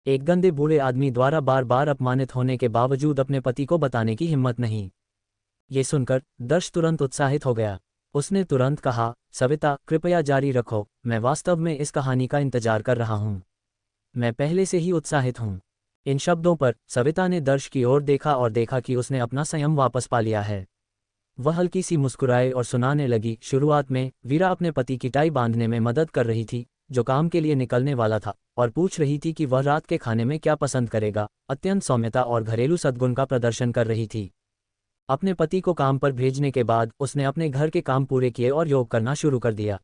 एक गंदे बूढ़े आदमी द्वारा बार बार अपमानित होने के बावजूद अपने पति को बताने की हिम्मत नहीं। ये सुनकर दर्श तुरंत उत्साहित हो गया। उसने तुरंत कहा, सविता कृपया जारी रखो, मैं वास्तव में इस कहानी का इंतजार कर रहा हूँ। मैं पहले से ही उत्साहित हूँ। इन शब्दों पर सविता ने दर्श की ओर देखा और देखा कि उसने अपना संयम वापस पा लिया है। वह हल्की सी मुस्कुराए और सुनाने लगी, शुरुआत में वीरा अपने पति की टाई बांधने में मदद कर रही थी, जो काम के लिए निकलने वाला था, और पूछ रही थी कि वह रात के खाने में क्या पसंद करेगा। अत्यंत सौम्यता और घरेलू सद्गुण का प्रदर्शन कर रही थी। अपने पति को काम पर भेजने के बाद उसने अपने घर के काम पूरे किए और योग करना शुरू कर दिया।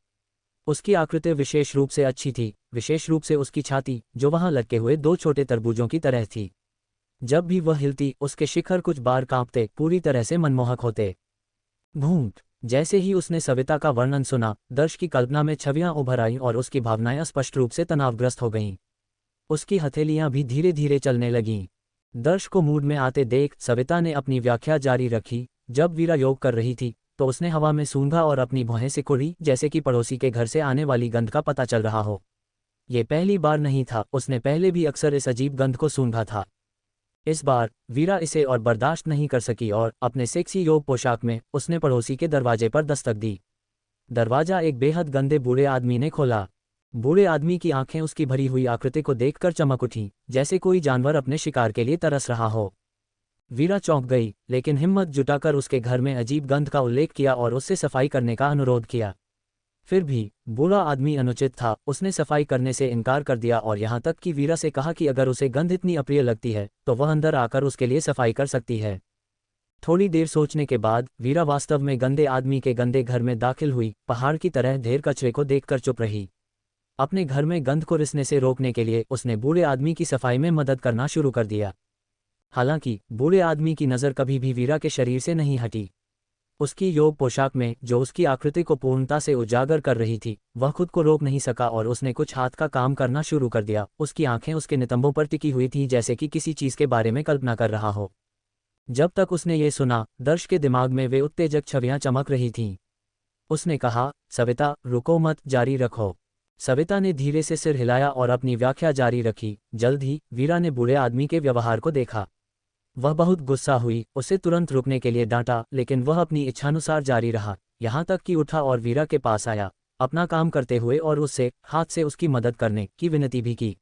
उसकी आकृति विशेष रूप से अच्छी थी, विशेष रूप से उसकी छाती, जो वहां लटके हुए दो छोटे तरबूजों की तरह थी। जब भी वह हिलती, उसके शिखर कुछ बार कांपते, पूरी तरह से मनमोहक होते। घूंट। जैसे ही उसने सविता का वर्णन सुना, दर्श की कल्पना में छवियां उभर आईं और उसकी भावनाएं स्पष्ट रूप से तनावग्रस्त हो गईं। उसकी हथेलियां भी धीरे धीरे चलने लगीं। दर्श को मूड में आते देख सविता ने अपनी व्याख्या जारी रखी, जब वीरा योग कर रही थी तो उसने हवा में सूंघा और अपनी भौहें सिकुड़ी, जैसे कि पड़ोसी के घर से आने वाली गंध का पता चल रहा हो। ये पहली बार नहीं था, उसने पहले भी अक्सर इस अजीब गंध को सूंघा था। इस बार वीरा इसे और बर्दाश्त नहीं कर सकी और अपने सेक्सी योग पोशाक में उसने पड़ोसी के दरवाजे पर दस्तक दी। दरवाजा एक बेहद गंदे बूढ़े आदमी ने खोला। बूढ़े आदमी की आंखें उसकी भरी हुई आकृति को देखकर चमक उठीं, जैसे कोई जानवर अपने शिकार के लिए तरस रहा हो। वीरा चौंक गई, लेकिन हिम्मत जुटाकर उसके घर में अजीब गंध का उल्लेख किया और उससे सफाई करने का अनुरोध किया। फिर भी बूढ़ा आदमी अनुचित था, उसने सफाई करने से इनकार कर दिया और यहाँ तक कि वीरा से कहा कि अगर उसे गंध इतनी अप्रिय लगती है तो वह अंदर आकर उसके लिए सफाई कर सकती है। थोड़ी देर सोचने के बाद वीरा वास्तव में गंदे आदमी के गंदे घर में दाखिल हुई। पहाड़ की तरह ढेर कचरे को देखकर चुप रही। अपने घर में गंध को रिसने से रोकने के लिए उसने बूढ़े आदमी की सफाई में मदद करना शुरू कर दिया। हालांकि बूढ़े आदमी की नज़र कभी भी वीरा के शरीर से नहीं हटी। उसकी योग पोशाक में, जो उसकी आकृति को पूर्णता से उजागर कर रही थी, वह खुद को रोक नहीं सका और उसने कुछ हाथ का काम करना शुरू कर दिया। उसकी आंखें उसके नितंबों पर टिकी हुई थीं, जैसे कि किसी चीज़ के बारे में कल्पना कर रहा हो। जब तक उसने ये सुना, दर्श के दिमाग में वे उत्तेजक छवियां चमक रही थीं। उसने कहा, सविता रुको मत, जारी रखो। सविता ने धीरे से सिर हिलाया और अपनी व्याख्या जारी रखी। जल्द ही वीरा ने बूढ़े आदमी के व्यवहार को देखा। वह बहुत गुस्सा हुई, उसे तुरंत रुकने के लिए डांटा, लेकिन वह अपनी इच्छानुसार जारी रहा, यहाँ तक कि उठा और वीरा के पास आया, अपना काम करते हुए, और उससे हाथ से उसकी मदद करने की विनती भी की।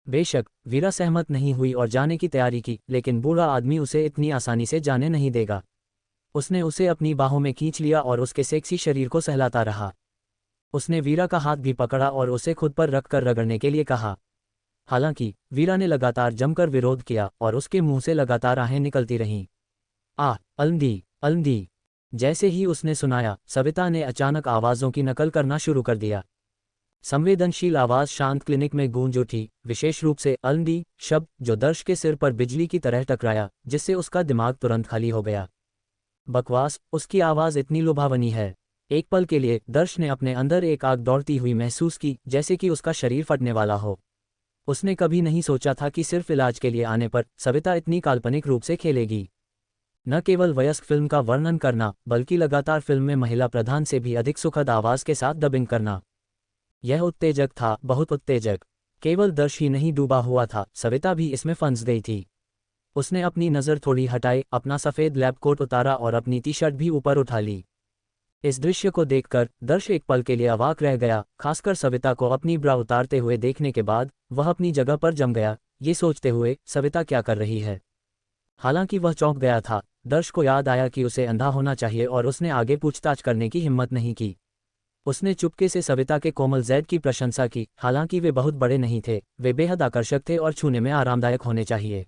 बेशक वीरा सहमत नहीं हुई और जाने की तैयारी की, लेकिन बूढ़ा आदमी उसे इतनी आसानी से जाने नहीं देगा। उसने उसे अपनी बाहों में खींच लिया और उसके सेक्सी शरीर को सहलाता रहा। उसने वीरा का हाथ भी पकड़ा और उसे खुद पर रखकर रगड़ने के लिए कहा। हालांकि वीरा ने लगातार जमकर विरोध किया और उसके मुंह से लगातार आहें निकलती रहीं। अलंदी अलंदी। जैसे ही उसने सुनाया, सविता ने अचानक आवाज़ों की नकल करना शुरू कर दिया। संवेदनशील आवाज़ शांत क्लिनिक में गूंज उठी, विशेष रूप से अलंदी शब्द, जो दर्श के सिर पर बिजली की तरह टकराया, जिससे उसका दिमाग तुरंत खाली हो गया। बकवास, उसकी आवाज़ इतनी लुभावनी है। एक पल के लिए दर्श ने अपने अंदर एक आग दौड़ती हुई महसूस की, जैसे कि उसका शरीर फटने वाला हो। उसने कभी नहीं सोचा था कि सिर्फ इलाज के लिए आने पर सविता इतनी काल्पनिक रूप से खेलेगी। न केवल वयस्क फिल्म का वर्णन करना, बल्कि लगातार फिल्म में महिला प्रधान से भी अधिक सुखद आवाज़ के साथ डबिंग करना। यह उत्तेजक था, बहुत उत्तेजक। केवल दर्श ही नहीं डूबा हुआ था, सविता भी इसमें फंस गई थी। उसने अपनी नज़र थोड़ी हटाई, अपना सफ़ेद लैब कोट उतारा और अपनी टी शर्ट भी ऊपर उठा ली। इस दृश्य को देखकर दर्श एक पल के लिए अवाक रह गया, खासकर सविता को अपनी ब्रा उतारते हुए देखने के बाद। वह अपनी जगह पर जम गया, ये सोचते हुए सविता क्या कर रही है। हालांकि वह चौंक गया था। दर्श को याद आया कि उसे अंधा होना चाहिए और उसने आगे पूछताछ करने की हिम्मत नहीं की। उसने चुपके से सविता के कोमल ज़ैद की प्रशंसा की। हालांकि वे बहुत बड़े नहीं थे, वे बेहद आकर्षक थे और छूने में आरामदायक होने चाहिए।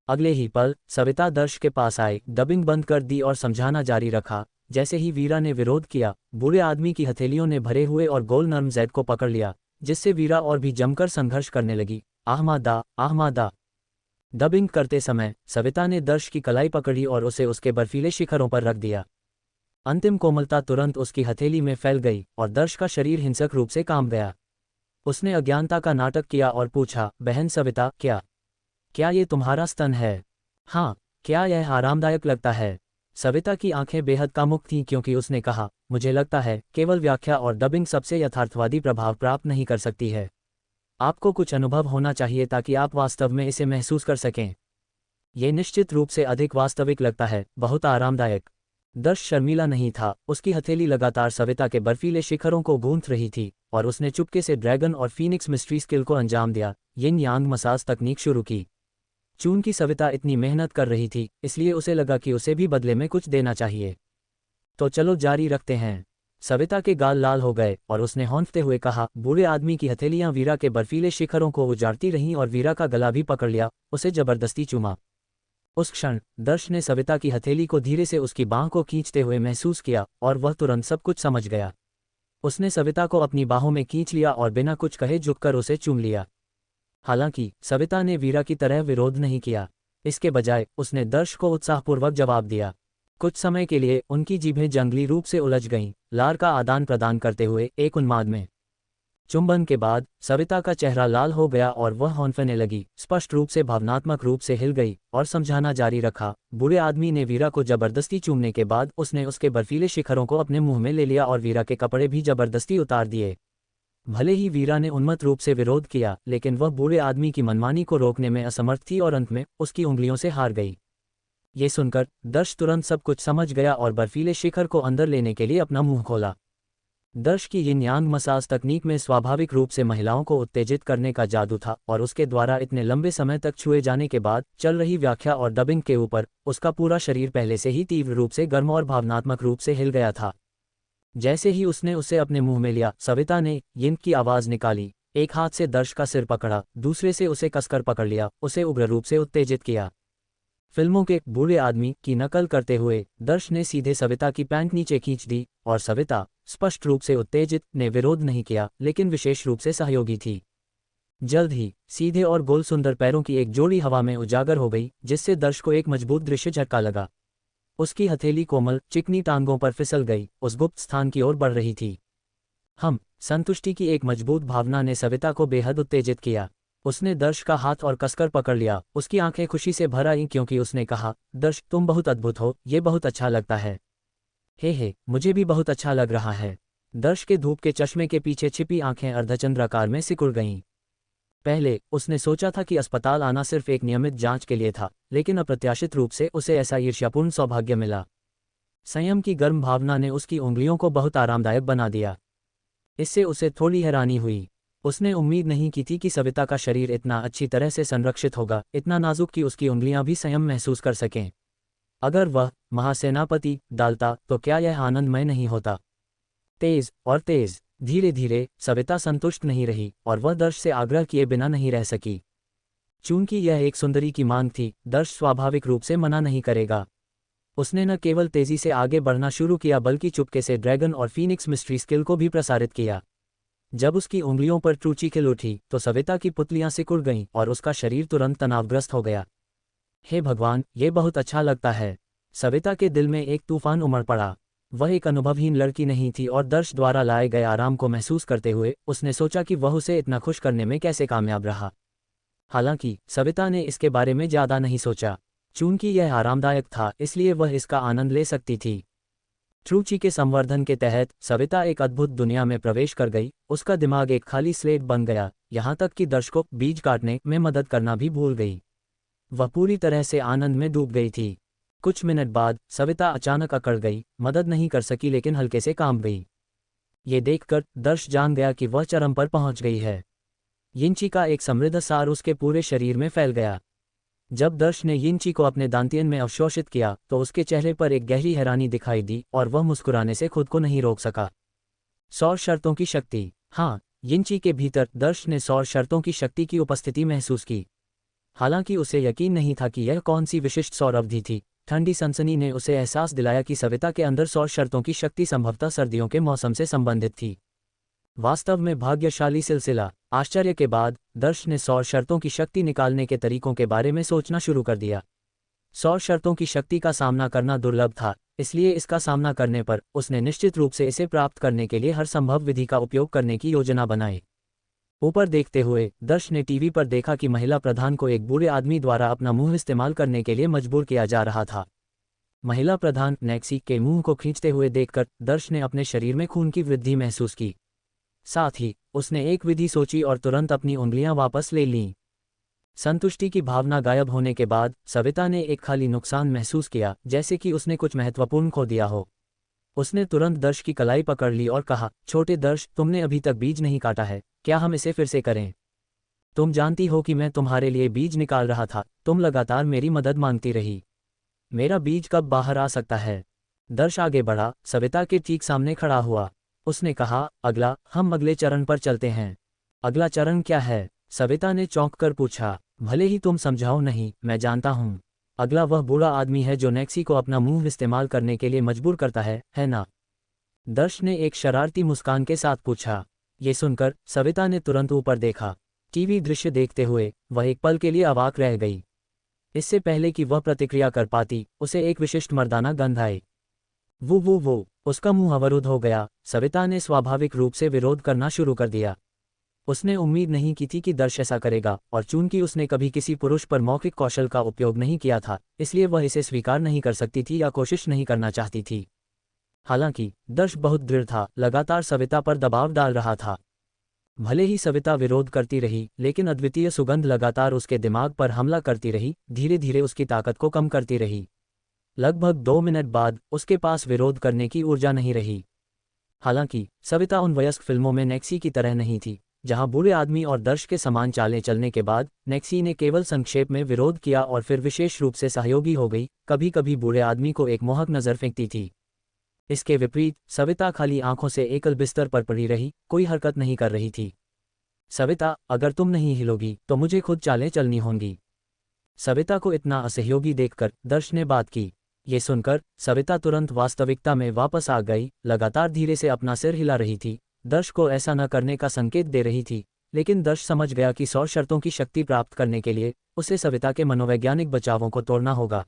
अगले ही पल सविता दर्श के पास आई, डबिंग बंद कर दी और समझाना जारी रखा। जैसे ही वीरा ने विरोध किया, बूढ़े आदमी की हथेलियों ने भरे हुए और गोल नर्म ज़ैद को पकड़ लिया, जिससे वीरा और भी जमकर संघर्ष करने लगी। आहमादा। डबिंग करते समय सविता ने दर्श की कलाई पकड़ी और उसे उसके बर्फीले शिखरों पर रख दिया। अंतिम कोमलता तुरंत उसकी हथेली में फैल गई और दर्श का शरीर हिंसक रूप से कांप गया। उसने अज्ञानता का नाटक किया और पूछा, बहन सविता, क्या ये तुम्हारा स्तन है? हाँ, क्या यह आरामदायक लगता है? सविता की आंखें बेहद कामुक थीं, क्योंकि उसने कहा, मुझे लगता है केवल व्याख्या और डबिंग सबसे यथार्थवादी प्रभाव प्राप्त नहीं कर सकती है। आपको कुछ अनुभव होना चाहिए ताकि आप वास्तव में इसे महसूस कर सकें। ये निश्चित रूप से अधिक वास्तविक लगता है, बहुत आरामदायक। दर्श शर्मीला नहीं था, उसकी हथेली लगातार सविता के बर्फीले शिखरों को गूंथ रही थी, और उसने चुपके से ड्रैगन और फीनिक्स मिस्ट्री स्किल को अंजाम दिया, यिन यांग मसाज तकनीक शुरू की। चून की सविता इतनी मेहनत कर रही थी, इसलिए उसे लगा कि उसे भी बदले में कुछ देना चाहिए। तो चलो जारी रखते हैं। सविता के गाल लाल हो गए और उसने हौंफते हुए कहा, बूढ़े आदमी की हथेलियां वीरा के बर्फीले शिखरों को उजाड़ती रहीं और वीरा का गला भी पकड़ लिया, उसे जबरदस्ती चूमा। उस क्षण दर्श ने सविता की हथेली को धीरे से उसकी बांह को खींचते हुए महसूस किया, और वह तुरंत सब कुछ समझ गया। उसने सविता को अपनी बाहों में खींच लिया और बिना कुछ कहे झुककर उसे चूम लिया। हालांकि सविता ने वीरा की तरह विरोध नहीं किया, इसके बजाय उसने दर्श को उत्साहपूर्वक जवाब दिया। कुछ समय के लिए उनकी जीभें जंगली रूप से उलझ गईं, लार का आदान प्रदान करते हुए एक उन्माद में। चुंबन के बाद सविता का चेहरा लाल हो गया और वह हौंफने लगी, स्पष्ट रूप से भावनात्मक रूप से हिल गई, और समझाना जारी रखा। बूढ़े आदमी ने वीरा को जबरदस्ती चूमने के बाद उसने उसके बर्फीले शिखरों को अपने मुंह में ले लिया और वीरा के कपड़े भी जबरदस्ती उतार दिए। भले ही वीरा ने उन्मत्त रूप से विरोध किया, लेकिन वह बूढ़े आदमी की मनमानी को रोकने में असमर्थ थी और अंत में उसकी उंगलियों से हार गई। ये सुनकर दर्श तुरंत सब कुछ समझ गया और बर्फीले शिखर को अंदर लेने के लिए अपना मुंह खोला। दर्श की यिन यांग मसाज तकनीक में स्वाभाविक रूप से महिलाओं को उत्तेजित करने का जादू था, और उसके द्वारा इतने लंबे समय तक छुए जाने के बाद चल रही व्याख्या और डबिंग के ऊपर उसका पूरा शरीर पहले से ही तीव्र रूप से गर्म और भावनात्मक रूप से हिल गया था। जैसे ही उसने उसे अपने मुंह में लिया, सविता ने यिन की आवाज निकाली, एक हाथ से दर्श का सिर पकड़ा, दूसरे से उसे कसकर पकड़ लिया, उसे उग्र रूप से उत्तेजित किया। फिल्मों के बूढ़े आदमी की नकल करते हुए दर्श ने सीधे सविता की पैंट नीचे खींच दी, और सविता, स्पष्ट रूप से उत्तेजित, ने विरोध नहीं किया, लेकिन विशेष रूप से सहयोगी थी। जल्द ही सीधे और गोल सुंदर पैरों की एक जोड़ी हवा में उजागर हो गई, जिससे दर्श को एक मजबूत दृश्य झटका लगा। उसकी हथेली कोमल चिकनी टांगों पर फिसल गई, उस गुप्त स्थान की ओर बढ़ रही थी। संतुष्टि की एक मजबूत भावना ने सविता को बेहद उत्तेजित किया। उसने दर्श का हाथ और कसकर पकड़ लिया, उसकी आंखें खुशी से भर आईं क्योंकि उसने कहा, दर्श, तुम बहुत अद्भुत हो, ये बहुत अच्छा लगता है। हे, मुझे भी बहुत अच्छा लग रहा है। दर्श के धूप के चश्मे के पीछे छिपी आंखें अर्धचंद्राकार में सिकुड़ गईं। पहले उसने सोचा था कि अस्पताल आना सिर्फ एक नियमित जांच के लिए था, लेकिन अप्रत्याशित रूप से उसे ऐसा ईर्ष्यापूर्ण सौभाग्य मिला। संयम की गर्म भावना ने उसकी उंगलियों को बहुत आरामदायक बना दिया। इससे उसे थोड़ी हैरानी हुई। उसने उम्मीद नहीं की थी कि सविता का शरीर इतना अच्छी तरह से संरक्षित होगा, इतना नाजुक कि उसकी उंगलियां भी संयम महसूस कर सकें। अगर वह महासेनापति डालता तो क्या यह आनंदमय नहीं होता। तेज और तेज, धीरे धीरे सविता संतुष्ट नहीं रही, और वह दर्श से आग्रह किए बिना नहीं रह सकी। चूंकि यह एक सुंदरी की मांग थी, दर्श स्वाभाविक रूप से मना नहीं करेगा। उसने न केवल तेजी से आगे बढ़ना शुरू किया बल्कि चुपके से ड्रैगन और फीनिक्स मिस्ट्री स्किल को भी प्रसारित किया। जब उसकी उंगलियों पर ट्रूची खिल उठी तो सविता की पुतलियां सिकुड़ गईं और उसका शरीर तुरंत तनावग्रस्त हो गया। हे भगवान, ये बहुत अच्छा लगता है। सविता के दिल में एक तूफान उमड़ पड़ा। वह एक अनुभवहीन लड़की नहीं थी, और दर्श द्वारा लाए गए आराम को महसूस करते हुए उसने सोचा कि वह उसे इतना खुश करने में कैसे कामयाब रहा। हालांकि सविता ने इसके बारे में ज़्यादा नहीं सोचा। चूंकि यह आरामदायक था, इसलिए वह इसका आनंद ले सकती थी। ट्रूची के संवर्धन के तहत सविता एक अद्भुत दुनिया में प्रवेश कर गई। उसका दिमाग एक खाली स्लेट बन गया, यहाँ तक कि दर्श को बीज काटने में मदद करना भी भूल गई। वह पूरी तरह से आनंद में डूब गई थी। कुछ मिनट बाद सविता अचानक अकड़ गई, मदद नहीं कर सकी लेकिन हल्के से कांप गई। ये देखकर दर्श जान गया कि वह चरम पर पहुंच गई है। यिंची का एक समृद्ध सार उसके पूरे शरीर में फैल गया। जब दर्श ने यिंची को अपने दांतियन में अवशोषित किया तो उसके चेहरे पर एक गहरी हैरानी दिखाई दी, और वह मुस्कुराने से खुद को नहीं रोक सका। सौर शर्तों की शक्ति। हाँ, यिंची के भीतर दर्श ने सौर शर्तों की शक्ति की उपस्थिति महसूस की। हालांकि उसे यकीन नहीं था कि यह कौन सी विशिष्ट सौर अवधि थी। ठंडी सनसनी ने उसे एहसास दिलाया कि सविता के अंदर सौर शर्तों की शक्ति संभवतः सर्दियों के मौसम से संबंधित थी। वास्तव में भाग्यशाली सिलसिला। आश्चर्य के बाद दर्श ने सौर शर्तों की शक्ति निकालने के तरीकों के बारे में सोचना शुरू कर दिया। सौर शर्तों की शक्ति का सामना करना दुर्लभ था, इसलिए इसका सामना करने पर उसने निश्चित रूप से इसे प्राप्त करने के लिए हर संभव विधि का उपयोग करने की योजना बनाई। ऊपर देखते हुए दर्श ने टीवी पर देखा कि महिला प्रधान को एक बूढ़े आदमी द्वारा अपना मुंह इस्तेमाल करने के लिए मजबूर किया जा रहा था। महिला प्रधान नेक्सी के मुंह को खींचते हुए देखकर दर्श ने अपने शरीर में खून की वृद्धि महसूस की। साथ ही उसने एक विधि सोची और तुरंत अपनी उंगलियां वापस ले लीं। संतुष्टि की भावना गायब होने के बाद सविता ने एक खाली नुकसान महसूस किया, जैसे कि उसने कुछ महत्वपूर्ण खो दिया हो। उसने तुरंत दर्श की कलाई पकड़ ली और कहा, छोटे दर्श, तुमने अभी तक बीज नहीं काटा है, क्या हम इसे फिर से करें? तुम जानती हो कि मैं तुम्हारे लिए बीज निकाल रहा था, तुम लगातार मेरी मदद मांगती रही। मेरा बीज कब बाहर आ सकता है? दर्श आगे बढ़ा, सविता के ठीक सामने खड़ा हुआ। उसने कहा, अगला, हम अगले चरण पर चलते हैं। अगला चरण क्या है? सविता ने चौंक कर पूछा। भले ही तुम समझाओ नहीं, मैं जानता हूँ। अगला वह बूढ़ा आदमी है जो नेक्सी को अपना मुंह इस्तेमाल करने के लिए मजबूर करता है ना? दर्श ने एक शरारती मुस्कान के साथ पूछा। ये सुनकर सविता ने तुरंत ऊपर देखा। टीवी दृश्य देखते हुए वह एक पल के लिए अवाक रह गई। इससे पहले कि वह प्रतिक्रिया कर पाती, उसे एक विशिष्ट मर्दाना गंध आई। वो उसका मुंह अवरुद्ध हो गया। सविता ने स्वाभाविक रूप से विरोध करना शुरू कर दिया। उसने उम्मीद नहीं की थी कि दर्श ऐसा करेगा, और चूंकि उसने कभी किसी पुरुष पर मौखिक कौशल का उपयोग नहीं किया था, इसलिए वह इसे स्वीकार नहीं कर सकती थी या कोशिश नहीं करना चाहती थी। हालांकि दर्श बहुत दृढ़ था, लगातार सविता पर दबाव डाल रहा था। भले ही सविता विरोध करती रही, लेकिन अद्वितीय सुगंध लगातार उसके दिमाग पर हमला करती रही, धीरे धीरे उसकी ताकत को कम करती रही। लगभग 2 मिनट बाद उसके पास विरोध करने की ऊर्जा नहीं रही। हालांकि सविता उन वयस्क फिल्मों में नेक्सी की तरह नहीं थी, जहां बूढ़े आदमी और दर्श के समान चालें चलने के बाद नेक्सी ने केवल संक्षेप में विरोध किया और फिर विशेष रूप से सहयोगी हो गई, कभी कभी बूढ़े आदमी को एक मोहक नज़र फेंकती थी। इसके विपरीत सविता खाली आंखों से एकल बिस्तर पर पड़ी रही, कोई हरकत नहीं कर रही थी। सविता, अगर तुम नहीं हिलोगी तो मुझे खुद चालें चलनी होंगी। सविता को इतना असहयोगी देखकर दर्श ने बात की। ये सुनकर सविता तुरंत वास्तविकता में वापस आ गई, लगातार धीरे से अपना सिर हिला रही थी, दर्श को ऐसा न करने का संकेत दे रही थी। लेकिन दर्श समझ गया कि 100 शर्तों की शक्ति प्राप्त करने के लिए उसे सविता के मनोवैज्ञानिक बचावों को तोड़ना होगा।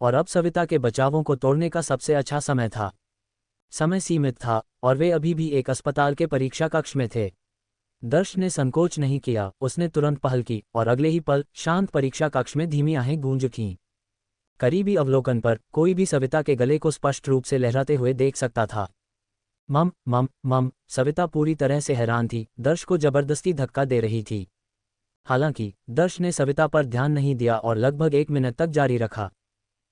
और अब सविता के बचावों को तोड़ने का सबसे अच्छा समय था। समय सीमित था और वे अभी भी एक अस्पताल के परीक्षा कक्ष में थे। दर्श ने संकोच नहीं किया, उसने तुरंत पहल की और अगले ही पल शांत परीक्षा कक्ष में धीमी आहें गूंज उठीं। करीबी अवलोकन पर कोई भी सविता के गले को स्पष्ट रूप से लहराते हुए देख सकता था। मम मम मम, सविता पूरी तरह से हैरान थी, दर्श को जबरदस्ती धक्का दे रही थी। हालांकि दर्श ने सविता पर ध्यान नहीं दिया और लगभग 1 मिनट तक जारी रखा।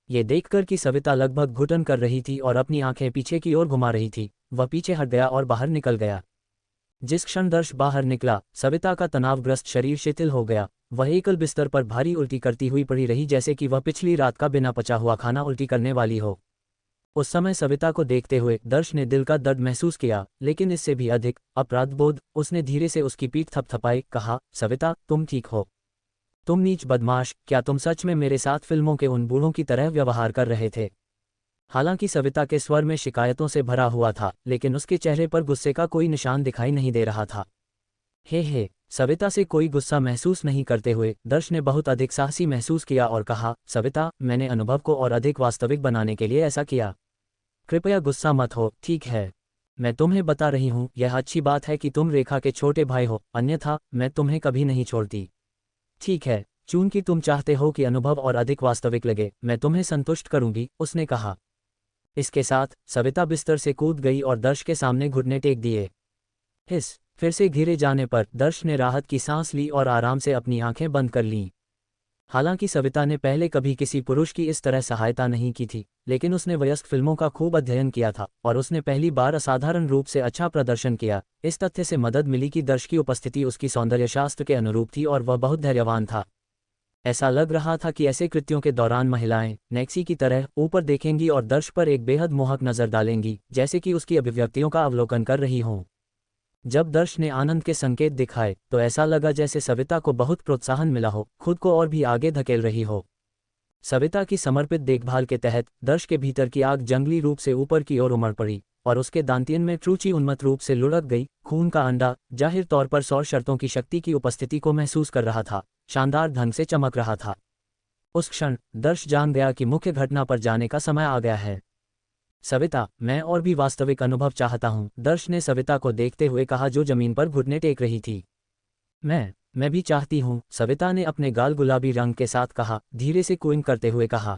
ये देखकर कि सविता लगभग घुटन कर रही थी और अपनी आंखें पीछे की ओर घुमा रही थी, वह पीछे हट गया और बाहर निकल गया। जिस क्षण दर्श बाहर निकला, सविता का तनावग्रस्त शरीर शिथिल हो गया। वह एकल बिस्तर पर भारी उल्टी करती हुई पड़ी रही, जैसे कि वह पिछली रात का बिना पचा हुआ खाना उल्टी करने वाली हो। उस समय सविता को देखते हुए दर्श ने दिल का दर्द महसूस किया, लेकिन इससे भी अधिक अपराधबोध। उसने धीरे से उसकी पीठ थपथपाई, कहा, सविता, तुम ठीक हो? तुम नीच बदमाश, क्या तुम सच में मेरे साथ फिल्मों के उन बूढ़ों की तरह व्यवहार कर रहे थे? हालांकि सविता के स्वर में शिकायतों से भरा हुआ था, लेकिन उसके चेहरे पर गुस्से का कोई निशान दिखाई नहीं दे रहा था। हे, सविता से कोई गुस्सा महसूस नहीं करते हुए दर्श ने बहुत अधिक साहसी महसूस किया और कहा, सविता, मैंने अनुभव को और अधिक वास्तविक बनाने के लिए ऐसा किया। कृपया गुस्सा मत हो, ठीक है? मैं तुम्हें बता रही हूँ, यह अच्छी बात है कि तुम रेखा के छोटे भाई हो, अन्यथा मैं तुम्हें कभी नहीं छोड़ती। ठीक है, चूंकि तुम चाहते हो कि अनुभव और अधिक वास्तविक लगे, मैं तुम्हें संतुष्ट करूंगी, उसने कहा। इसके साथ सविता बिस्तर से कूद गई और दर्श के सामने घुटने टेक दिए। फिर से घिरे जाने पर दर्श ने राहत की सांस ली और आराम से अपनी आंखें बंद कर लीं। हालांकि सविता ने पहले कभी किसी पुरुष की इस तरह सहायता नहीं की थी, लेकिन उसने वयस्क फिल्मों का खूब अध्ययन किया था और उसने पहली बार असाधारण रूप से अच्छा प्रदर्शन किया। इस तथ्य से मदद मिली कि दर्श की उपस्थिति उसकी सौंदर्यशास्त्र के अनुरूप थी और वह बहुत धैर्यवान था। ऐसा लग रहा था कि ऐसे कृत्यों के दौरान महिलाएं नेक्सी की तरह ऊपर देखेंगी और दर्श पर एक बेहद मोहक नजर डालेंगी, जैसे कि उसकी अभिव्यक्तियों का अवलोकन कर रही हों। जब दर्श ने आनंद के संकेत दिखाए तो ऐसा लगा जैसे सविता को बहुत प्रोत्साहन मिला हो, खुद को और भी आगे धकेल रही हो। सविता की समर्पित देखभाल के तहत दर्श के भीतर की आग जंगली रूप से ऊपर की ओर उमड़ पड़ी और उसके दांतियन में ट्रूची उन्मत्त रूप से लुढ़क गई। खून का अंडा, जाहिर तौर पर 100 शर्तों की शक्ति की उपस्थिति को महसूस कर रहा था, शानदार ढंग से चमक रहा था। उस क्षण दर्श जान गया कि मुख्य घटना पर जाने का समय आ गया है। सविता, मैं और भी वास्तविक अनुभव चाहता हूँ, दर्श ने सविता को देखते हुए कहा, जो जमीन पर घुटने टेक रही थी। मैं भी चाहती हूँ, सविता ने अपने गाल गुलाबी रंग के साथ कहा, धीरे से कूइंग करते हुए कहा।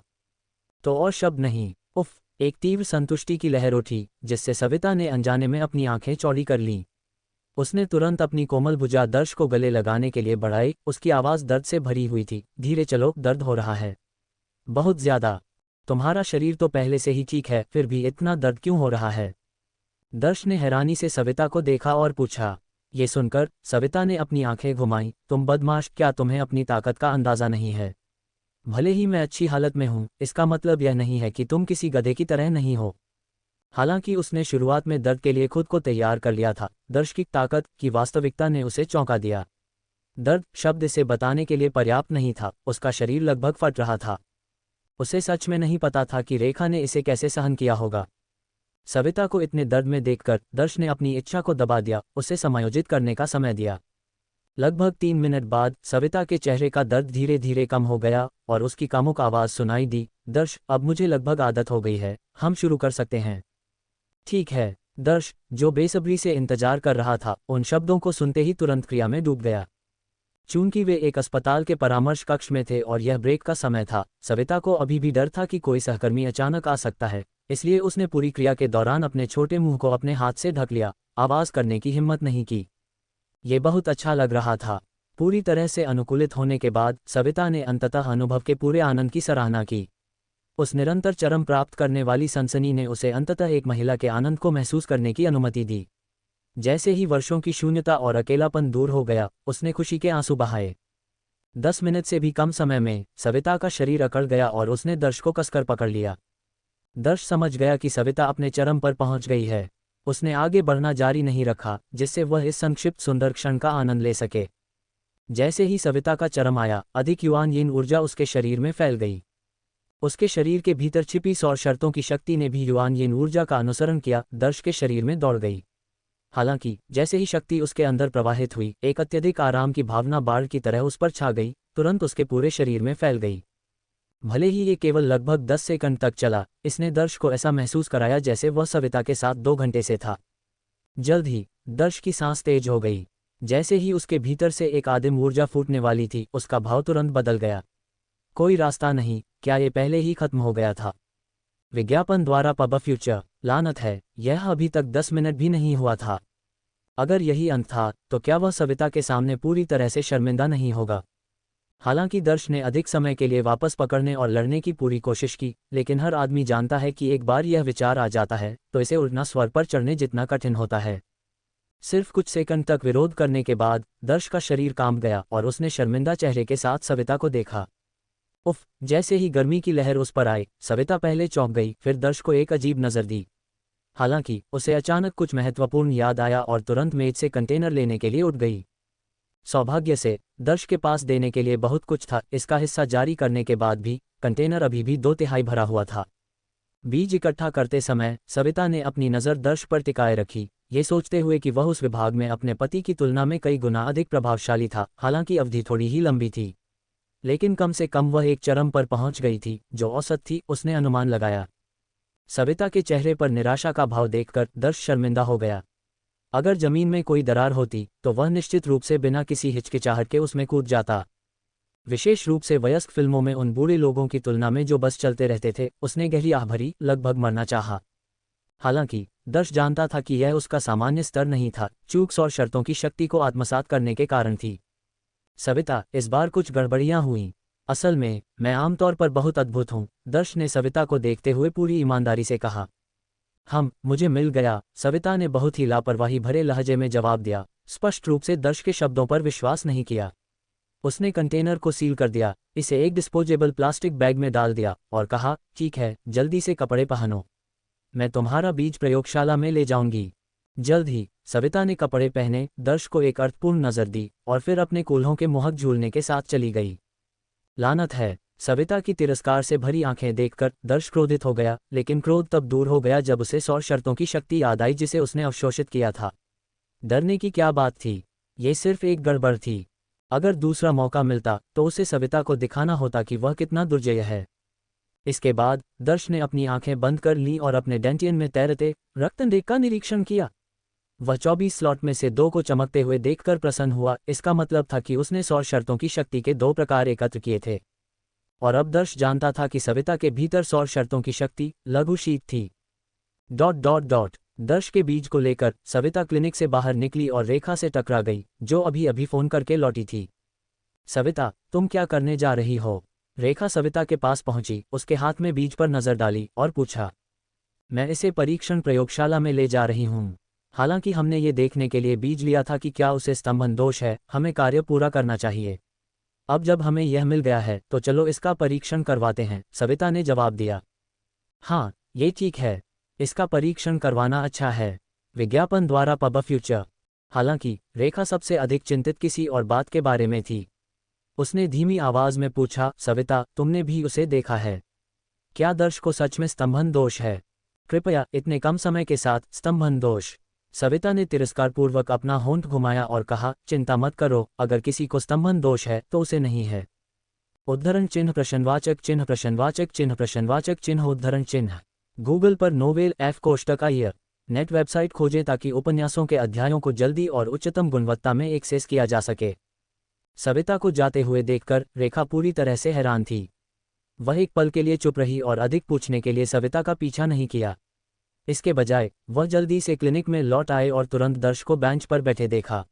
तो और शब्द नहीं। उफ, एक तीव्र संतुष्टि की लहर उठी, जिससे सविता ने अनजाने में अपनी आंखें चौड़ी कर लीं। उसने तुरंत अपनी कोमल भुजा दर्श को गले लगाने के लिए बढ़ाई। उसकी आवाज़ दर्द से भरी हुई थी। धीरे चलो, दर्द हो रहा है बहुत ज़्यादा। तुम्हारा शरीर तो पहले से ही ठीक है, फिर भी इतना दर्द क्यों हो रहा है? दर्श ने हैरानी से सविता को देखा और पूछा। ये सुनकर सविता ने अपनी आंखें घुमाईं। तुम बदमाश, क्या तुम्हें अपनी ताकत का अंदाज़ा नहीं है? भले ही मैं अच्छी हालत में हूँ, इसका मतलब यह नहीं है कि तुम किसी गधे की तरह नहीं हो। हालांकि उसने शुरुआत में दर्द के लिए खुद को तैयार कर लिया था, दर्श की ताकत की वास्तविकता ने उसे चौंका दिया। दर्द शब्द से बताने के लिए पर्याप्त नहीं था, उसका शरीर लगभग फट रहा था। उसे सच में नहीं पता था कि रेखा ने इसे कैसे सहन किया होगा। सविता को इतने दर्द में देखकर दर्श ने अपनी इच्छा को दबा दिया, उसे समायोजित करने का समय दिया। लगभग 3 मिनट बाद सविता के चेहरे का दर्द धीरे धीरे कम हो गया और उसकी कामुक आवाज़ सुनाई दी। दर्श, अब मुझे लगभग आदत हो गई है, हम शुरू कर सकते हैं। ठीक है। दर्श, जो बेसब्री से इंतजार कर रहा था, उन शब्दों को सुनते ही तुरंत क्रिया में डूब गया। चूंकि वे एक अस्पताल के परामर्श कक्ष में थे और यह ब्रेक का समय था, सविता को अभी भी डर था कि कोई सहकर्मी अचानक आ सकता है, इसलिए उसने पूरी क्रिया के दौरान अपने छोटे मुंह को अपने हाथ से ढक लिया, आवाज़ करने की हिम्मत नहीं की। ये बहुत अच्छा लग रहा था। पूरी तरह से अनुकूलित होने के बाद सविता ने अंततः अनुभव के पूरे आनंद की सराहना की। उस निरंतर चरम प्राप्त करने वाली सनसनी ने उसे अंततः एक महिला के आनंद को महसूस करने की अनुमति दी। जैसे ही वर्षों की शून्यता और अकेलापन दूर हो गया, उसने खुशी के आंसू बहाए। 10 मिनट से भी कम समय में सविता का शरीर अकड़ गया और उसने दर्श को कसकर पकड़ लिया। दर्श समझ गया कि सविता अपने चरम पर पहुंच गई है। उसने आगे बढ़ना जारी नहीं रखा, जिससे वह इस संक्षिप्त सुंदर क्षण का आनंद ले सके। जैसे ही सविता का चरम आया, अधिक युवानहीन ऊर्जा उसके शरीर में फैल गई। उसके शरीर के भीतर छिपी सौर शर्तों की शक्ति ने भी युवानहीन ऊर्जा का अनुसरण किया, दर्श के शरीर में दौड़ गई। हालांकि जैसे ही शक्ति उसके अंदर प्रवाहित हुई, एक अत्यधिक आराम की भावना बाढ़ की तरह उस पर छा गई, तुरंत उसके पूरे शरीर में फैल गई। भले ही ये केवल लगभग 10 सेकंड तक चला, इसने दर्श को ऐसा महसूस कराया जैसे वह सविता के साथ 2 घंटे से था। जल्द ही दर्श की सांस तेज हो गई। जैसे ही उसके भीतर से एक आदिम ऊर्जा फूटने वाली थी, उसका भाव तुरंत बदल गया। कोई रास्ता नहीं, क्या ये पहले ही खत्म हो गया था? विज्ञापन द्वारा पब फ्यूचर, लानत है, यह अभी तक 10 मिनट भी नहीं हुआ था। अगर यही अंत था, तो क्या वह सविता के सामने पूरी तरह से शर्मिंदा नहीं होगा? हालांकि दर्श ने अधिक समय के लिए वापस पकड़ने और लड़ने की पूरी कोशिश की, लेकिन हर आदमी जानता है कि एक बार यह विचार आ जाता है तो इसे उड़ना स्वर पर चढ़ने जितना कठिन होता है। सिर्फ कुछ सेकंड तक विरोध करने के बाद दर्श का शरीर कांप गया और उसने शर्मिंदा चेहरे के साथ सविता को देखा। उफ! जैसे ही गर्मी की लहर उस पर आई, सविता पहले चौंक गई, फिर दर्श को एक अजीब नज़र दी। हालांकि उसे अचानक कुछ महत्वपूर्ण याद आया और तुरंत मेज से कंटेनर लेने के लिए उठ गई। सौभाग्य से दर्श के पास देने के लिए बहुत कुछ था। इसका हिस्सा जारी करने के बाद भी कंटेनर अभी भी 2/3 भरा हुआ था। बीज इकट्ठा करते समय सविता ने अपनी नज़र दर्श पर टिकाए रखी, ये सोचते हुए कि वह उस विभाग में अपने पति की तुलना में कई गुना अधिक प्रभावशाली था। हालांकि अवधि थोड़ी ही लंबी थी, लेकिन कम से कम वह एक चरम पर पहुंच गई थी जो औसत थी, उसने अनुमान लगाया। सविता के चेहरे पर निराशा का भाव देखकर दर्श शर्मिंदा हो गया। अगर जमीन में कोई दरार होती तो वह निश्चित रूप से बिना किसी हिचकिचाहट के उसमें कूद जाता। विशेष रूप से वयस्क फिल्मों में उन बूढ़े लोगों की तुलना में जो बस चलते रहते थे। उसने गहरी आह भरी, लगभग मरना चाहा। हालांकि दर्श जानता था कि यह उसका सामान्य स्तर नहीं था, चूक और शर्तों की शक्ति को आत्मसात करने के कारण थी। सविता, इस बार कुछ गड़बड़ियां हुईं। असल में मैं आमतौर पर बहुत अद्भुत हूँ, दर्श ने सविता को देखते हुए पूरी ईमानदारी से कहा। मुझे मिल गया, सविता ने बहुत ही लापरवाही भरे लहजे में जवाब दिया, स्पष्ट रूप से दर्श के शब्दों पर विश्वास नहीं किया। उसने कंटेनर को सील कर दिया, इसे एक डिस्पोजेबल प्लास्टिक बैग में डाल दिया और कहा, ठीक है, जल्दी से कपड़े पहनो, मैं तुम्हारा बीज प्रयोगशाला में ले जाऊंगी। जल्द ही सविता ने कपड़े पहने, दर्श को एक अर्थपूर्ण नज़र दी और फिर अपने कूल्हों के मुहक झूलने के साथ चली गई। लानत है! सविता की तिरस्कार से भरी आंखें देखकर दर्श क्रोधित हो गया, लेकिन क्रोध तब दूर हो गया जब उसे 100 शर्तों की शक्ति याद आई जिसे उसने अवशोषित किया था। डरने की क्या बात थी, ये सिर्फ एक गड़बड़ थी। अगर दूसरा मौका मिलता तो उसे सविता को दिखाना होता कि वह कितना दुर्जय है। इसके बाद दर्श ने अपनी आंखें बंद कर लीं और अपने डेंटियन में तैरते रक्तरेखा का निरीक्षण किया। वह 24 स्लॉट में से 2 को चमकते हुए देखकर प्रसन्न हुआ। इसका मतलब था कि उसने 100 शर्तों की शक्ति के 2 प्रकार एकत्र किए थे, और अब दर्श जानता था कि सविता के भीतर 100 शर्तों की शक्ति लघु शीत थी। दर्श के बीज को लेकर सविता क्लिनिक से बाहर निकली और रेखा से टकरा गई, जो अभी अभी फोन करके लौटी थी। सविता, तुम क्या करने जा रही हो? रेखा सविता के पास पहुंची, उसके हाथ में बीज पर नजर डाली और पूछा। मैं इसे परीक्षण प्रयोगशाला में ले जा रही हूं। हालांकि हमने ये देखने के लिए बीज लिया था कि क्या उसे स्तंभन दोष है, हमें कार्य पूरा करना चाहिए। अब जब हमें यह मिल गया है तो चलो इसका परीक्षण करवाते हैं, सविता ने जवाब दिया। हाँ, ये ठीक है, इसका परीक्षण करवाना अच्छा है। विज्ञापन द्वारा पब फ्यूचर। हालांकि रेखा सबसे अधिक चिंतित किसी और बात के बारे में थी। उसने धीमी आवाज में पूछा, सविता, तुमने भी उसे देखा है? क्या दर्श को सच में स्तंभन दोष है? कृपया, इतने कम समय के साथ स्तंभन दोष? सविता ने तिरस्कारपूर्वक अपना होंठ घुमाया और कहा, चिंता मत करो, अगर किसी को स्तंभन दोष है तो उसे नहीं है। उद्धरण चिन्ह प्रश्नवाचक चिन्ह प्रश्नवाचक चिन्ह प्रश्नवाचक चिन्ह उद्धरण चिन्ह। गूगल पर नोवेल एफ कोष्टक आइए। नेट वेबसाइट खोजें ताकि उपन्यासों के अध्यायों को जल्दी और उच्चतम गुणवत्ता में एक्सेस किया जा सके। सविता को जाते हुए देखकर रेखा पूरी तरह से हैरान थी। वह एक पल के लिए चुप रही और अधिक पूछने के लिए सविता का पीछा नहीं किया। इसके बजाय वह जल्दी से क्लिनिक में लौट आए और तुरंत दर्श को बेंच पर बैठे देखा।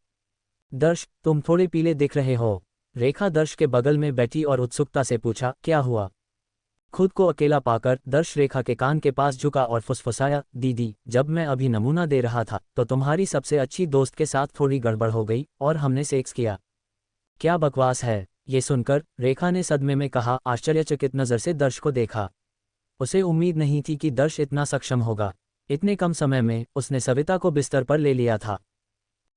दर्श, तुम थोड़े पीले दिख रहे हो। रेखा दर्श के बगल में बैठी और उत्सुकता से पूछा, क्या हुआ? खुद को अकेला पाकर दर्श रेखा के कान के पास झुका और फुसफुसाया, दीदी, जब मैं अभी नमूना दे रहा था तो तुम्हारी सबसे अच्छी दोस्त के साथ थोड़ी गड़बड़ हो गई और हमने सेक्स किया। क्या बकवास है? ये सुनकर रेखा ने सदमे में कहा, आश्चर्यचकित नज़र से दर्श को देखा। उसे उम्मीद नहीं थी कि दर्श इतना सक्षम होगा। इतने कम समय में उसने सविता को बिस्तर पर ले लिया था।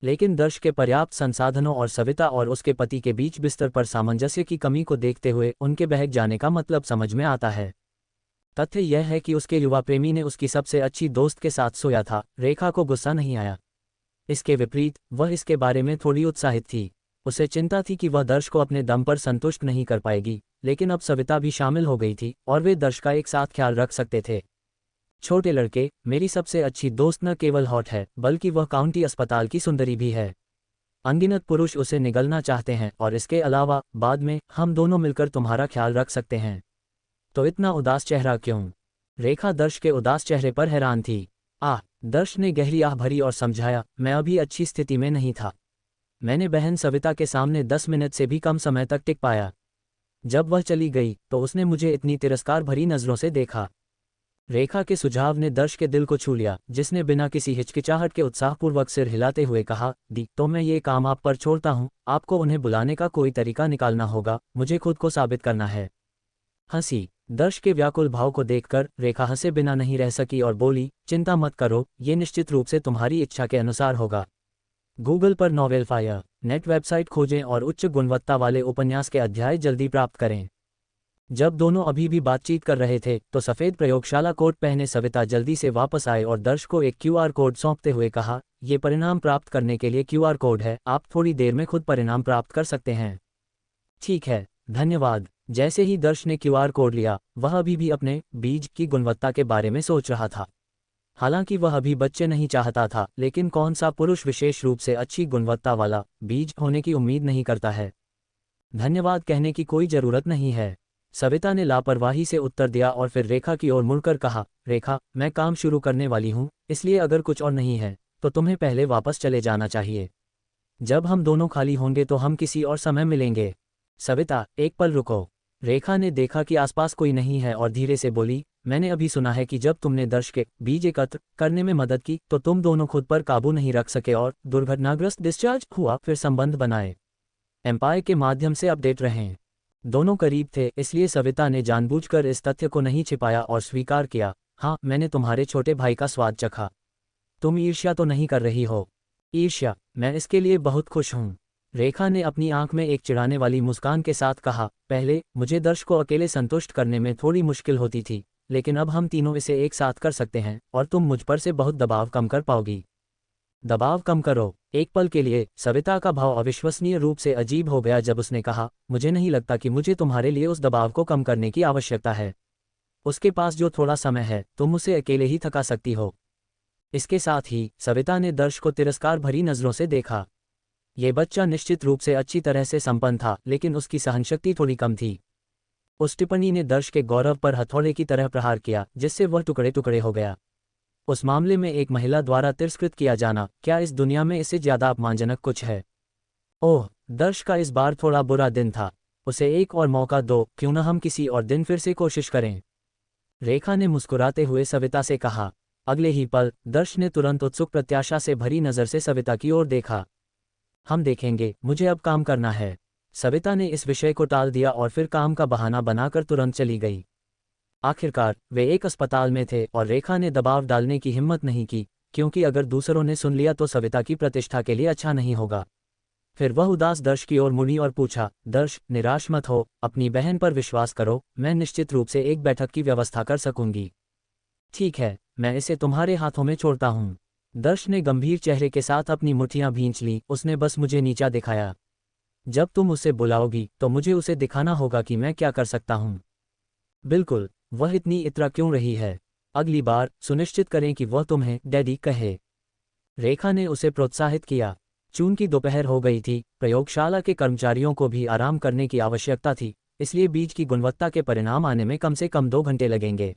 लेकिन दर्श के पर्याप्त संसाधनों और सविता और उसके पति के बीच बिस्तर पर सामंजस्य की कमी को देखते हुए उनके बहक जाने का मतलब समझ में आता है। तथ्य यह है कि उसके युवा प्रेमी ने उसकी सबसे अच्छी दोस्त के साथ सोया था। रेखा को गुस्सा नहीं आया। इसके विपरीत वह इसके बारे में थोड़ी उत्साहित थी। उसे चिंता थी कि वह दर्श को अपने दम पर संतुष्ट नहीं कर पाएगी, लेकिन अब सविता भी शामिल हो गई थी और वे दर्श का एक साथ ख्याल रख सकते थे। छोटे लड़के, मेरी सबसे अच्छी दोस्त न केवल हॉट है बल्कि वह काउंटी अस्पताल की सुंदरी भी है। अनगिनत पुरुष उसे निगलना चाहते हैं और इसके अलावा बाद में हम दोनों मिलकर तुम्हारा ख्याल रख सकते हैं। तो इतना उदास चेहरा क्यों? रेखा दर्श के उदास चेहरे पर हैरान थी। दर्श ने गहरी आह भरी और समझाया, मैं अभी अच्छी स्थिति में नहीं था। मैंने बहन सविता के सामने 10 मिनट से भी कम समय तक टिक पाया। जब वह चली गई तो उसने मुझे इतनी तिरस्कार भरी नज़रों से देखा। रेखा के सुझाव ने दर्श के दिल को छू लिया, जिसने बिना किसी हिचकिचाहट के उत्साहपूर्वक सिर हिलाते हुए कहा, दी, तो मैं ये काम आप पर छोड़ता हूँ। आपको उन्हें बुलाने का कोई तरीका निकालना होगा, मुझे खुद को साबित करना है। हंसी। दर्श के व्याकुल भाव को देखकर रेखा हंसे बिना नहीं रह सकी और बोली, चिंता मत करो, ये निश्चित रूप से तुम्हारी इच्छा के अनुसार होगा। गूगल पर नॉवेल फायर नेट वेबसाइट खोजें और उच्च गुणवत्ता वाले उपन्यास के अध्याय जल्दी प्राप्त करें। जब दोनों अभी भी बातचीत कर रहे थे तो सफ़ेद प्रयोगशाला कोट पहने सविता जल्दी से वापस आए और दर्श को एक क्यूआर कोड सौंपते हुए कहा, ये परिणाम प्राप्त करने के लिए क्यूआर कोड है, आप थोड़ी देर में खुद परिणाम प्राप्त कर सकते हैं। ठीक है, धन्यवाद। जैसे ही दर्श ने क्यूआर कोड लिया, वह अभी भी अपने बीज की गुणवत्ता के बारे में सोच रहा था। हालांकि वह अभी बच्चे नहीं चाहता था, लेकिन कौन सा पुरुष विशेष रूप से अच्छी गुणवत्ता वाला बीज होने की उम्मीद नहीं करता है। धन्यवाद कहने की कोई ज़रूरत नहीं है, सविता ने लापरवाही से उत्तर दिया और फिर रेखा की ओर मुड़कर कहा, रेखा, मैं काम शुरू करने वाली हूँ, इसलिए अगर कुछ और नहीं है तो तुम्हें पहले वापस चले जाना चाहिए। जब हम दोनों खाली होंगे तो हम किसी और समय मिलेंगे। सविता, एक पल रुको। रेखा ने देखा कि आसपास कोई नहीं है और धीरे से बोली, मैंने अभी सुना है कि जब तुमने दर्श के बीज एकत्र करने में मदद की तो तुम दोनों खुद पर काबू नहीं रख सके और दुर्घटनाग्रस्त डिस्चार्ज हुआ, फिर संबंध बनाए। एम्पायर के माध्यम से अपडेट रहें। दोनों करीब थे, इसलिए सविता ने जानबूझकर इस तथ्य को नहीं छिपाया और स्वीकार किया, हाँ, मैंने तुम्हारे छोटे भाई का स्वाद चखा। तुम ईर्ष्या तो नहीं कर रही हो? ईर्ष्या? मैं इसके लिए बहुत खुश हूँ। रेखा ने अपनी आंख में एक चिढ़ाने वाली मुस्कान के साथ कहा, पहले मुझे दर्श को अकेले संतुष्ट करने में थोड़ी मुश्किल होती थी, लेकिन अब हम तीनों इसे एक साथ कर सकते हैं और तुम मुझ पर से बहुत दबाव कम कर पाओगी। दबाव कम करो? एक पल के लिए सविता का भाव अविश्वसनीय रूप से अजीब हो गया जब उसने कहा, मुझे नहीं लगता कि मुझे तुम्हारे लिए उस दबाव को कम करने की आवश्यकता है। उसके पास जो थोड़ा समय है तुम उसे अकेले ही थका सकती हो। इसके साथ ही सविता ने दर्श को तिरस्कार भरी नज़रों से देखा। ये बच्चा निश्चित रूप से अच्छी तरह से संपन्न था, लेकिन उसकी सहनशक्ति थोड़ी कम थी। उस टिप्पणी ने दर्श के गौरव पर हथौड़े की तरह प्रहार किया, जिससे वह टुकड़े टुकड़े हो गया। उस मामले में एक महिला द्वारा तिरस्कृत किया जाना, क्या इस दुनिया में इससे ज्यादा अपमानजनक कुछ है? ओह, दर्श का इस बार थोड़ा बुरा दिन था। उसे एक और मौका दो, क्यों न हम किसी और दिन फिर से कोशिश करें। रेखा ने मुस्कुराते हुए सविता से कहा। अगले ही पल दर्श ने तुरंत उत्सुक प्रत्याशा से भरी नज़र से सविता की ओर देखा। हम देखेंगे, मुझे अब काम करना है। सविता ने इस विषय को टाल दिया और फिर काम का बहाना बनाकर तुरंत चली गई। आखिरकार वे एक अस्पताल में थे और रेखा ने दबाव डालने की हिम्मत नहीं की, क्योंकि अगर दूसरों ने सुन लिया तो सविता की प्रतिष्ठा के लिए अच्छा नहीं होगा। फिर वह उदास दर्श की ओर मुड़ी और पूछा, दर्श, निराश मत हो, अपनी बहन पर विश्वास करो, मैं निश्चित रूप से एक बैठक की व्यवस्था कर सकूंगी। ठीक है, मैं इसे तुम्हारे हाथों में छोड़ता हूँ। दर्श ने गंभीर चेहरे के साथ अपनी मुट्ठियां भींच लीं, उसने बस मुझे नीचा दिखाया। जब तुम उसे बुलाओगी तो मुझे उसे दिखाना होगा कि मैं क्या कर सकता हूँ। बिल्कुल, वह इतनी इतरा क्यों रही है? अगली बार सुनिश्चित करें कि वह तुम्हें डैडी कहे। रेखा ने उसे प्रोत्साहित किया। जून की दोपहर हो गई थी, प्रयोगशाला के कर्मचारियों को भी आराम करने की आवश्यकता थी, इसलिए बीज की गुणवत्ता के परिणाम आने में कम से कम 2 घंटे लगेंगे।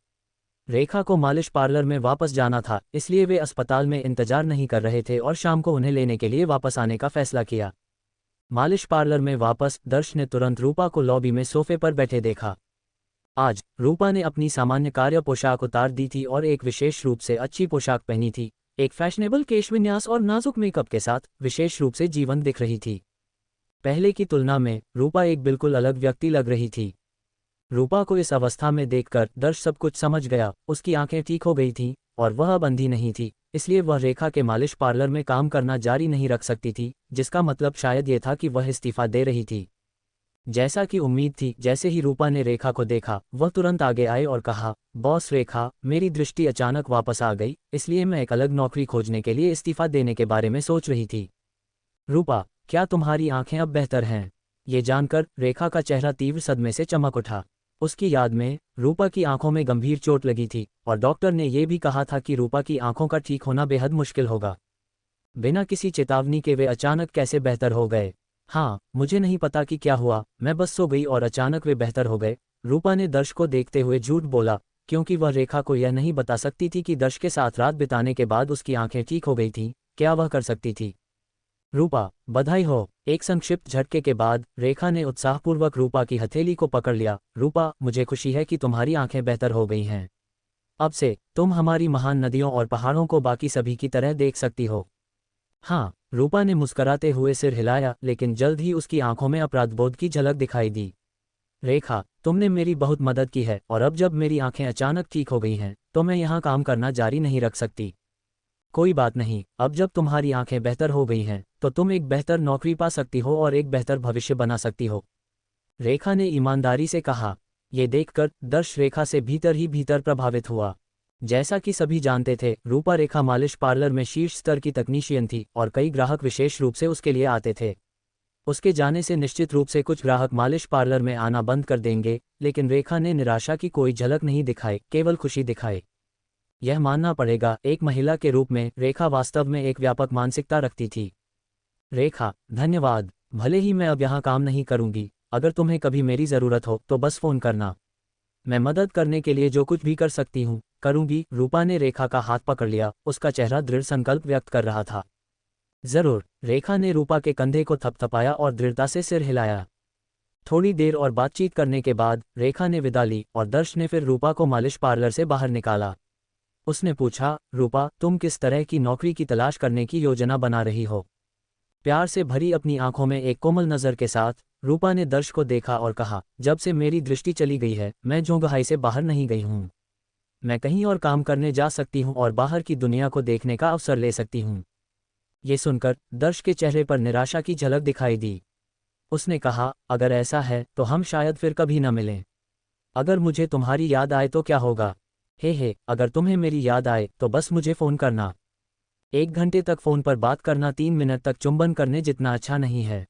रेखा को मालिश पार्लर में वापस जाना था, इसलिए वे अस्पताल में इंतजार नहीं कर रहे थे और शाम को उन्हें लेने के लिए वापस आने का फैसला किया। मालिश पार्लर में वापस दर्श ने तुरंत रूपा को लॉबी में सोफे पर बैठे देखा। आज रूपा ने अपनी सामान्य कार्य पोशाक उतार दी थी और एक विशेष रूप से अच्छी पोशाक पहनी थी। एक फैशनेबल केशविन्यास और नाजुक मेकअप के साथ विशेष रूप से जीवंत दिख रही थी। पहले की तुलना में रूपा एक बिल्कुल अलग व्यक्ति लग रही थी। रूपा को इस अवस्था में देखकर दर्श सब कुछ समझ गया। उसकी आंखें ठीक हो गई थीं और वह अब अंधी नहीं थी, इसलिए वह रेखा के मालिश पार्लर में काम करना जारी नहीं रख सकती थी, जिसका मतलब शायद ये था कि वह इस्तीफा दे रही थी। जैसा कि उम्मीद थी, जैसे ही रूपा ने रेखा को देखा, वह तुरंत आगे आए और कहा, बॉस रेखा, मेरी दृष्टि अचानक वापस आ गई, इसलिए मैं एक अलग नौकरी खोजने के लिए इस्तीफा देने के बारे में सोच रही थी। रूपा, क्या तुम्हारी आंखें अब बेहतर हैं? ये जानकर रेखा का चेहरा तीव्र सदमे से चमक उठा। उसकी याद में रूपा की आंखों में गंभीर चोट लगी थी और डॉक्टर ने यह भी कहा था कि रूपा की आंखों का ठीक होना बेहद मुश्किल होगा। बिना किसी चेतावनी के वे अचानक कैसे बेहतर हो गए? हाँ, मुझे नहीं पता कि क्या हुआ, मैं बस सो गई और अचानक वे बेहतर हो गए। रूपा ने दर्श को देखते हुए झूठ बोला, क्योंकि वह रेखा को यह नहीं बता सकती थी कि दर्श के साथ रात बिताने के बाद उसकी आंखें ठीक हो गई थीं। क्या वह कर सकती थी? रूपा, बधाई हो। एक संक्षिप्त झटके के बाद रेखा ने उत्साहपूर्वक रूपा की हथेली को पकड़ लिया। रूपा, मुझे खुशी है कि तुम्हारी आंखें बेहतर हो गई हैं। अब से तुम हमारी महान नदियों और पहाड़ों को बाकी सभी की तरह देख सकती हो। हाँ, रूपा ने मुस्कराते हुए सिर हिलाया, लेकिन जल्द ही उसकी आंखों में अपराधबोध की झलक दिखाई दी। रेखा, तुमने मेरी बहुत मदद की है और अब जब मेरी आंखें अचानक ठीक हो गई हैं, तो मैं यहाँ काम करना जारी नहीं रख सकती। कोई बात नहीं, अब जब तुम्हारी आंखें बेहतर हो गई हैं, तो तुम एक बेहतर नौकरी पा सकती हो और एक बेहतर भविष्य बना सकती हो। रेखा ने ईमानदारी से कहा। ये देखकर दर्श रेखा से भीतर ही भीतर प्रभावित हुआ। जैसा कि सभी जानते थे, रूपा रेखा मालिश पार्लर में शीर्ष स्तर की तकनीशियन थी और कई ग्राहक विशेष रूप से उसके लिए आते थे। उसके जाने से निश्चित रूप से कुछ ग्राहक मालिश पार्लर में आना बंद कर देंगे, लेकिन रेखा ने निराशा की कोई झलक नहीं दिखाई, केवल खुशी दिखाई। यह मानना पड़ेगा, एक महिला के रूप में रेखा वास्तव में एक व्यापक मानसिकता रखती थी। रेखा, धन्यवाद। भले ही मैं अब यहाँ काम नहीं करूँगी, अगर तुम्हें कभी मेरी ज़रूरत हो तो बस फ़ोन करना। मैं मदद करने के लिए जो कुछ भी कर सकती हूँ, करूँगी। रूपा ने रेखा का हाथ पकड़ लिया, उसका चेहरा दृढ़ संकल्प व्यक्त कर रहा था। जरूर। रेखा ने रूपा के कंधे को थपथपाया और दृढ़ता से सिर हिलाया। थोड़ी देर और बातचीत करने के बाद रेखा ने विदा ली और दर्श ने फिर रूपा को मालिश पार्लर से बाहर निकाला। उसने पूछा, रूपा, तुम किस तरह की नौकरी की तलाश करने की योजना बना रही हो? प्यार से भरी अपनी आंखों में एक कोमल नज़र के साथ रूपा ने दर्श को देखा और कहा, जब से मेरी दृष्टि चली गई है, मैं जोंगहाई से बाहर नहीं गई हूँ। मैं कहीं और काम करने जा सकती हूँ और बाहर की दुनिया को देखने का अवसर ले सकती हूँ। ये सुनकर दर्श के चेहरे पर निराशा की झलक दिखाई दी। उसने कहा, अगर ऐसा है तो हम शायद फिर कभी न मिलें। अगर मुझे तुम्हारी याद आए तो क्या होगा? हे, अगर तुम्हें मेरी याद आए तो बस मुझे फ़ोन करना। 1 घंटे तक फ़ोन पर बात करना 3 मिनट तक चुंबन करने जितना अच्छा नहीं है।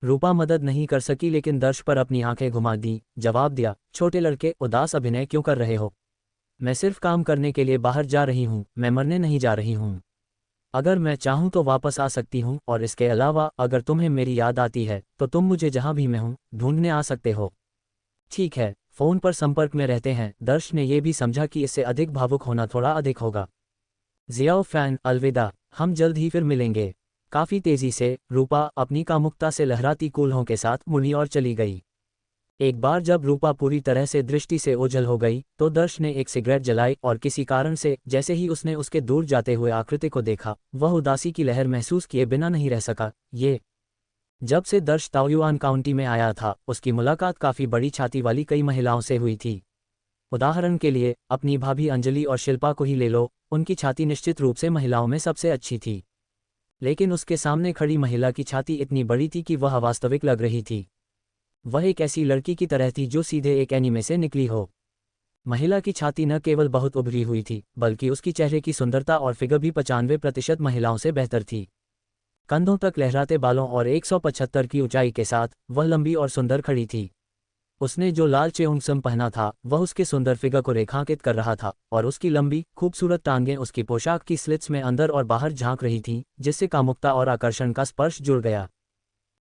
रूपा मदद नहीं कर सकी, लेकिन दर्श पर अपनी आंखें घुमा दी, जवाब दिया, छोटे लड़के, उदास अभिनय क्यों कर रहे हो? मैं सिर्फ काम करने के लिए बाहर जा रही हूँ, मैं मरने नहीं जा रही हूँ। अगर मैं चाहूँ तो वापस आ सकती हूँ, और इसके अलावा अगर तुम्हें मेरी याद आती है तो तुम मुझे जहाँ भी मैं हूँ ढूंढने आ सकते हो। ठीक है, फ़ोन पर संपर्क में रहते हैं। दर्श ने यह भी समझा कि इससे अधिक भावुक होना थोड़ा अधिक होगा। जियाओ फैन, अलविदा, हम जल्द ही फिर मिलेंगे। काफी तेजी से रूपा अपनी कामुकता से लहराती कूल्हों के साथ मुड़ी और चली गई। एक बार जब रूपा पूरी तरह से दृष्टि से ओझल हो गई तो दर्श ने एक सिगरेट जलाई और किसी कारण से जैसे ही उसने उसके दूर जाते हुए आकृति को देखा, वह उदासी की लहर महसूस किए बिना नहीं रह सका। जब से दर्श ताओयुआन काउंटी में आया था, उसकी मुलाकात काफी बड़ी छाती वाली कई महिलाओं से हुई थी। उदाहरण के लिए अपनी भाभी अंजलि और शिल्पा को ही ले लो, उनकी छाती निश्चित रूप से महिलाओं में सबसे अच्छी थी। लेकिन उसके सामने खड़ी महिला की छाती इतनी बड़ी थी कि वह अवास्तविक लग रही थी। वह एक ऐसी लड़की की तरह थी जो सीधे एक एनीमे से निकली हो। महिला की छाती न केवल बहुत उभरी हुई थी, बल्कि उसकी चेहरे की सुंदरता और फिगर भी 95% महिलाओं से बेहतर थी। कंधों तक लहराते बालों और 175 की ऊंचाई के साथ वह लंबी और सुंदर खड़ी थी। उसने जो लाल चेउंगसम पहना था वह उसके सुंदर फिगर को रेखांकित कर रहा था, और उसकी लंबी खूबसूरत टांगें उसकी पोशाक की स्लिट्स में अंदर और बाहर झांक रही थीं, जिससे कामुकता और आकर्षण का स्पर्श जुड़ गया।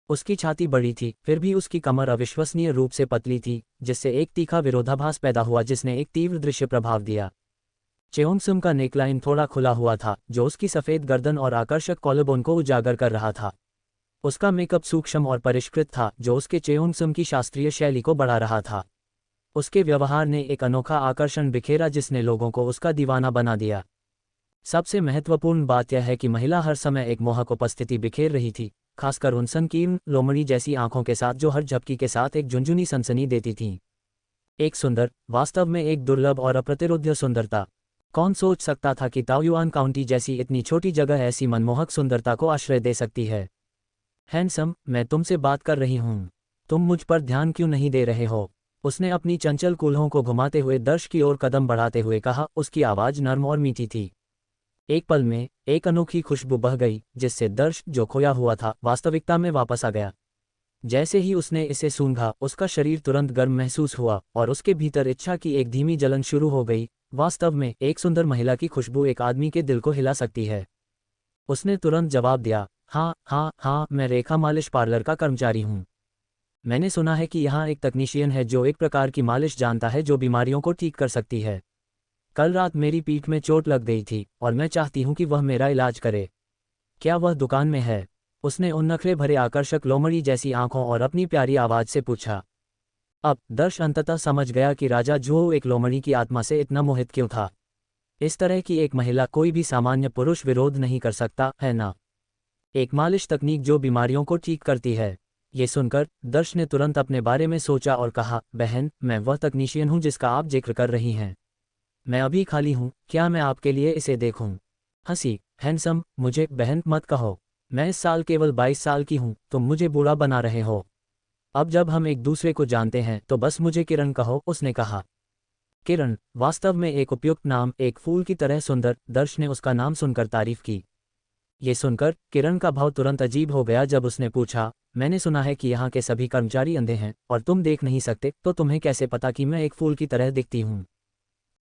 उसकी छाती बड़ी थी, फिर भी उसकी कमर अविश्वसनीय रूप से पतली थी, जिससे एक तीखा विरोधाभास पैदा हुआ जिसने एक तीव्र दृश्य प्रभाव दिया। चेओंगसम का नेकलाइन थोड़ा खुला हुआ था, जो उसकी सफ़ेद गर्दन और आकर्षक कॉलरबोन को उजागर कर रहा था। उसका मेकअप सूक्ष्म और परिष्कृत था, जो उसके चेओंगसम की शास्त्रीय शैली को बढ़ा रहा था। उसके व्यवहार ने एक अनोखा आकर्षण बिखेरा जिसने लोगों को उसका दीवाना बना दिया। सबसे महत्वपूर्ण बात यह है कि महिला हर समय एक मोहक उपस्थिति बिखेर रही थी, खासकर उन संकीर्ण लोमड़ी जैसी आंखों के साथ जो हर झपकी के साथ एक झुंझुनी सनसनी देती थीं। एक सुंदर, वास्तव में एक दुर्लभ और अप्रतिरोध्य सुंदरता। कौन सोच सकता था कि ताओयुआन काउंटी जैसी इतनी छोटी जगह ऐसी मनमोहक सुंदरता को आश्रय दे सकती है। हैंडसम, मैं तुमसे बात कर रही हूँ। तुम मुझ पर ध्यान क्यों नहीं दे रहे हो? उसने अपनी चंचल कूल्हों को घुमाते हुए दर्श की ओर कदम बढ़ाते हुए कहा। उसकी आवाज़ नर्म और मीठी थी। एक पल में एक अनोखी खुशबू बह गई, जिससे दर्श जो खोया हुआ था वास्तविकता में वापस आ गया। जैसे ही उसने इसे सूंघा, उसका शरीर तुरंत गर्म महसूस हुआ और उसके भीतर इच्छा की एक धीमी जलन शुरू हो गई। वास्तव में एक सुंदर महिला की खुशबू एक आदमी के दिल को हिला सकती है। उसने तुरंत जवाब दिया, हाँ हाँ हाँ, मैं रेखा मालिश पार्लर का कर्मचारी हूँ। मैंने सुना है कि यहाँ एक तकनीशियन है जो एक प्रकार की मालिश जानता है जो बीमारियों को ठीक कर सकती है। कल रात मेरी पीठ में चोट लग गई थी और मैं चाहती हूँ कि वह मेरा इलाज करे। क्या वह दुकान में है? उसने उन नखरे भरे आकर्षक लोमड़ी जैसी आंखों और अपनी प्यारी आवाज से पूछा। अब दर्श अंततः समझ गया कि राजा जुओ एक लोमड़ी की आत्मा से इतना मोहित क्यों था। इस तरह की एक महिला कोई भी सामान्य पुरुष विरोध नहीं कर सकता, है ना? एक मालिश तकनीक जो बीमारियों को ठीक करती है। ये सुनकर दर्श ने तुरंत अपने बारे में सोचा और कहा, बहन, मैं वह तकनीशियन हूँ जिसका आप जिक्र कर रही हैं। मैं अभी खाली हूँ, क्या मैं आपके लिए इसे देखूँ? हंसी। हैंडसम, मुझे बहन मत कहो। मैं इस साल केवल 22 साल की हूँ, तुम मुझे बूढ़ा बना रहे हो। अब जब हम एक दूसरे को जानते हैं तो बस मुझे किरण कहो, उसने कहा। किरण, वास्तव में एक उपयुक्त नाम, एक फूल की तरह सुंदर। दर्श ने उसका नाम सुनकर तारीफ की। ये सुनकर किरण का भाव तुरंत अजीब हो गया जब उसने पूछा, मैंने सुना है कि यहाँ के सभी कर्मचारी अंधे हैं और तुम देख नहीं सकते, तो तुम्हें कैसे पता कि मैं एक फूल की तरह दिखती हूँ?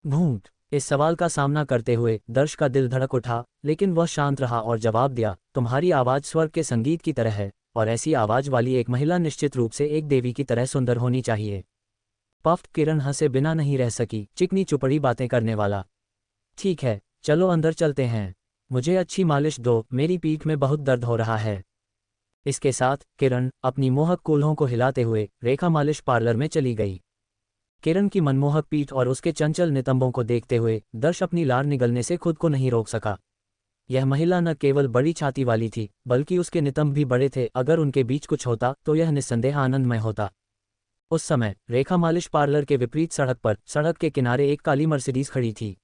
घूंट। इस सवाल का सामना करते हुए दर्श का दिल धड़क उठा, लेकिन वह शांत रहा और जवाब दिया, तुम्हारी आवाज़ स्वर्ग के संगीत की तरह है, और ऐसी आवाज़ वाली एक महिला निश्चित रूप से एक देवी की तरह सुंदर होनी चाहिए। पफ्ड किरण हंसे बिना नहीं रह सकी, चिकनी चुपड़ी बातें करने वाला। ठीक है, चलो अंदर चलते हैं। मुझे अच्छी मालिश दो, मेरी पीठ में बहुत दर्द हो रहा है। इसके साथ किरण अपनी मोहक कूल्हों को हिलाते हुए रेखा मालिश पार्लर में चली गई। किरण की मनमोहक पीठ और उसके चंचल नितंबों को देखते हुए दर्श अपनी लार निगलने से खुद को नहीं रोक सका। यह महिला न केवल बड़ी छाती वाली थी, बल्कि उसके नितंब भी बड़े थे। अगर उनके बीच कुछ होता तो यह निस्संदेह आनंदमय होता। उस समय रेखा मालिश पार्लर के विपरीत सड़क पर, सड़क के किनारे एक काली मर्सिडीज खड़ी थी।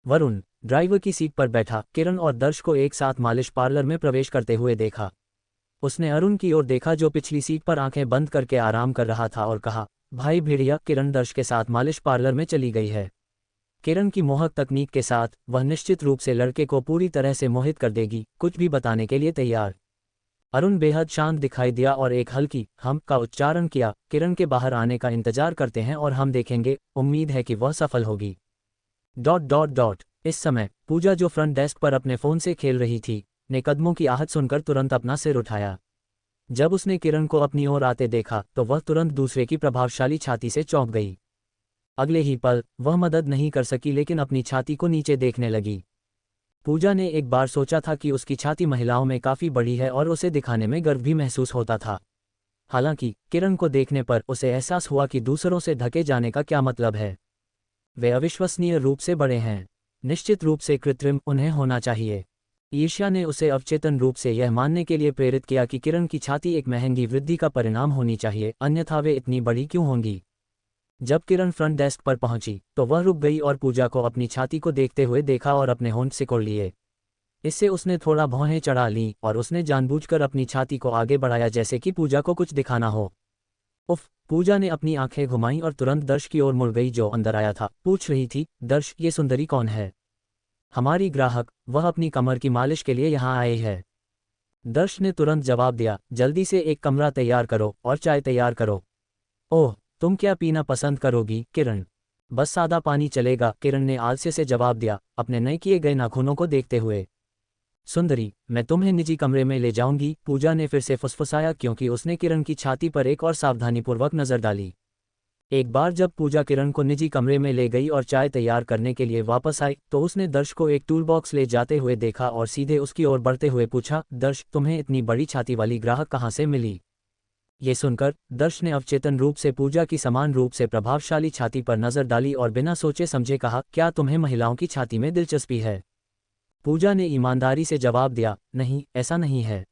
वरुण ड्राइवर की सीट पर बैठा किरण और दर्श को एक साथ मालिश पार्लर में प्रवेश करते हुए देखा। उसने अरुण की ओर देखा जो पिछली सीट पर आंखें बंद करके आराम कर रहा था और कहा, भाई भेड़िया। किरण दर्श के साथ मालिश पार्लर में चली गई है। किरण की मोहक तकनीक के साथ वह निश्चित रूप से लड़के को पूरी तरह से मोहित कर देगी, कुछ भी बताने के लिए तैयार। अरुण बेहद शांत दिखाई दिया और एक हल्की हम का उच्चारण किया। किरण के बाहर आने का इंतजार करते हैं और हम देखेंगे, उम्मीद है कि वह सफल होगी। ... इस समय पूजा जो फ्रंट डेस्क पर अपने फोन से खेल रही थी, ने कदमों की आहट सुनकर तुरंत अपना सिर उठाया। जब उसने किरण को अपनी ओर आते देखा तो वह तुरंत दूसरे की प्रभावशाली छाती से चौंक गई। अगले ही पल वह मदद नहीं कर सकी लेकिन अपनी छाती को नीचे देखने लगी। पूजा ने एक बार सोचा था कि उसकी छाती महिलाओं में काफ़ी बड़ी है और उसे दिखाने में गर्व भी महसूस होता था। हालांकि किरण को देखने पर उसे एहसास हुआ कि दूसरों से ढके जाने का क्या मतलब है। वे अविश्वसनीय रूप से बड़े हैं, निश्चित रूप से कृत्रिम, उन्हें होना चाहिए। ईर्ष्या ने उसे अवचेतन रूप से यह मानने के लिए प्रेरित किया कि किरण की छाती एक महंगी वृद्धि का परिणाम होनी चाहिए, अन्यथा वे इतनी बड़ी क्यों होंगी। जब किरण फ्रंट डेस्क पर पहुंची तो वह रुक गई और पूजा को अपनी छाती को देखते हुए देखा और अपने होंठ सिकोड़ लिए। इससे उसने थोड़ा भौहें चढ़ा लीं और उसने जानबूझकर अपनी छाती को आगे बढ़ाया जैसे कि पूजा को कुछ दिखाना हो। उफ! पूजा ने अपनी आंखें घुमाईं और तुरंत दर्श की ओर मुड़ गई जो अंदर आया था। पूछ रही थी, दर्श, ये सुंदरी कौन है? हमारी ग्राहक, वह अपनी कमर की मालिश के लिए यहाँ आई है। दर्श ने तुरंत जवाब दिया, जल्दी से एक कमरा तैयार करो और चाय तैयार करो। ओह, तुम क्या पीना पसंद करोगी, किरण? बस सादा पानी चलेगा, किरण ने आलस्य से जवाब दिया, अपने नए किए गए नाखूनों को देखते हुए। सुंदरी, मैं तुम्हें निजी कमरे में ले जाऊंगी, पूजा ने फिर से फुसफुसाया क्योंकि उसने किरण की छाती पर एक और सावधानीपूर्वक नजर डाली। एक बार जब पूजा किरण को निजी कमरे में ले गई और चाय तैयार करने के लिए वापस आई तो उसने दर्श को एक टूलबॉक्स ले जाते हुए देखा और सीधे उसकी ओर बढ़ते हुए पूछा, दर्श, तुम्हें इतनी बड़ी छाती वाली ग्राहक कहाँ से मिली? ये सुनकर दर्श ने अवचेतन रूप से पूजा की समान रूप से प्रभावशाली छाती पर नजर डाली और बिना सोचे समझे कहा, क्या तुम्हें महिलाओं की छाती में दिलचस्पी है? पूजा ने ईमानदारी से जवाब दिया, नहीं, ऐसा नहीं है।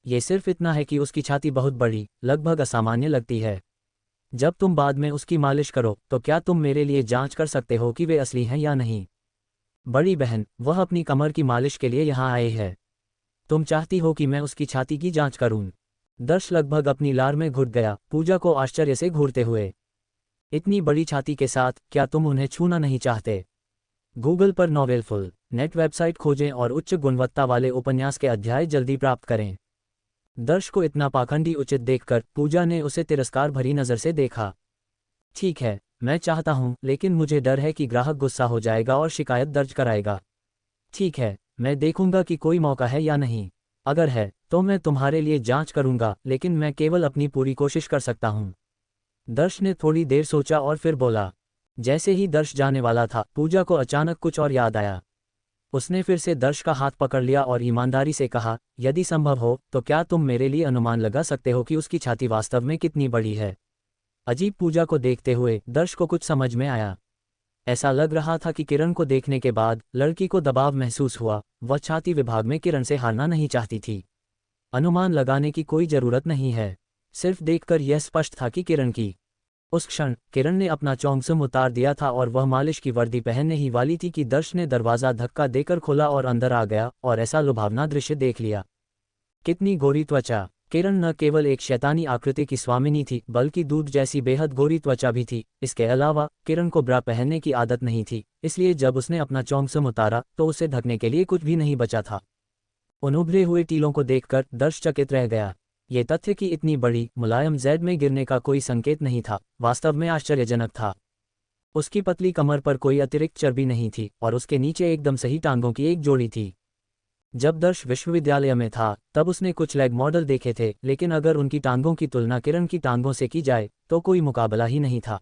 ये सिर्फ इतना है कि उसकी छाती बहुत बड़ी, लगभग असामान्य लगती है। जब तुम बाद में उसकी मालिश करो तो क्या तुम मेरे लिए जांच कर सकते हो कि वे असली हैं या नहीं? बड़ी बहन, वह अपनी कमर की मालिश के लिए यहाँ आए है। तुम चाहती हो कि मैं उसकी छाती की जांच करूं? दर्श लगभग अपनी लार में घुट गया, पूजा को आश्चर्य से घूरते हुए। इतनी बड़ी छाती के साथ क्या तुम उन्हें छूना नहीं चाहते? गूगल पर नॉवेल फुल नेट वेबसाइट खोजें और उच्च गुणवत्ता वाले उपन्यास के अध्याय जल्दी प्राप्त करें। दर्श को इतना पाखंडी उचित देखकर पूजा ने उसे तिरस्कार भरी नज़र से देखा। ठीक है, मैं चाहता हूं, लेकिन मुझे डर है कि ग्राहक गुस्सा हो जाएगा और शिकायत दर्ज कराएगा। ठीक है, मैं देखूंगा कि कोई मौका है या नहीं। अगर है तो मैं तुम्हारे लिए जांच करूंगा, लेकिन मैं केवल अपनी पूरी कोशिश कर सकता हूं। दर्श ने थोड़ी देर सोचा और फिर बोला। जैसे ही दर्श जाने वाला था पूजा को अचानक कुछ और याद आया। उसने फिर से दर्श का हाथ पकड़ लिया और ईमानदारी से कहा, यदि संभव हो तो क्या तुम मेरे लिए अनुमान लगा सकते हो कि उसकी छाती वास्तव में कितनी बड़ी है? अजीब पूजा को देखते हुए दर्श को कुछ समझ में आया। ऐसा लग रहा था कि किरण को देखने के बाद लड़की को दबाव महसूस हुआ। वह छाती विभाग में किरण से हारना नहीं चाहती थी। अनुमान लगाने की कोई जरूरत नहीं है, सिर्फ देखकर यह स्पष्ट था कि किरण की। उस क्षण किरण ने अपना चौंगसम उतार दिया था और वह मालिश की वर्दी पहनने ही वाली थी कि दर्श ने दरवाज़ा धक्का देकर खोला और अंदर आ गया और ऐसा लुभावना दृश्य देख लिया। कितनी गोरी त्वचा! किरण न केवल एक शैतानी आकृति की स्वामिनी थी बल्कि दूध जैसी बेहद गोरी त्वचा भी थी। इसके अलावा किरण को ब्रा पहनने की आदत नहीं थी, इसलिए जब उसने अपना चौंगसम उतारा तो उसे ढकने के लिए कुछ भी नहीं बचा था। उन उभरे हुए टीलों को देखकर दर्श चकित रह गया। ये तथ्य कि इतनी बड़ी मुलायम जैद में गिरने का कोई संकेत नहीं था, वास्तव में आश्चर्यजनक था। उसकी पतली कमर पर कोई अतिरिक्त चर्बी नहीं थी और उसके नीचे एकदम सही टांगों की एक जोड़ी थी। जब दर्श विश्वविद्यालय में था तब उसने कुछ लेग मॉडल देखे थे, लेकिन अगर उनकी टांगों की तुलना किरण की टांगों से की जाए तो कोई मुकाबला ही नहीं था।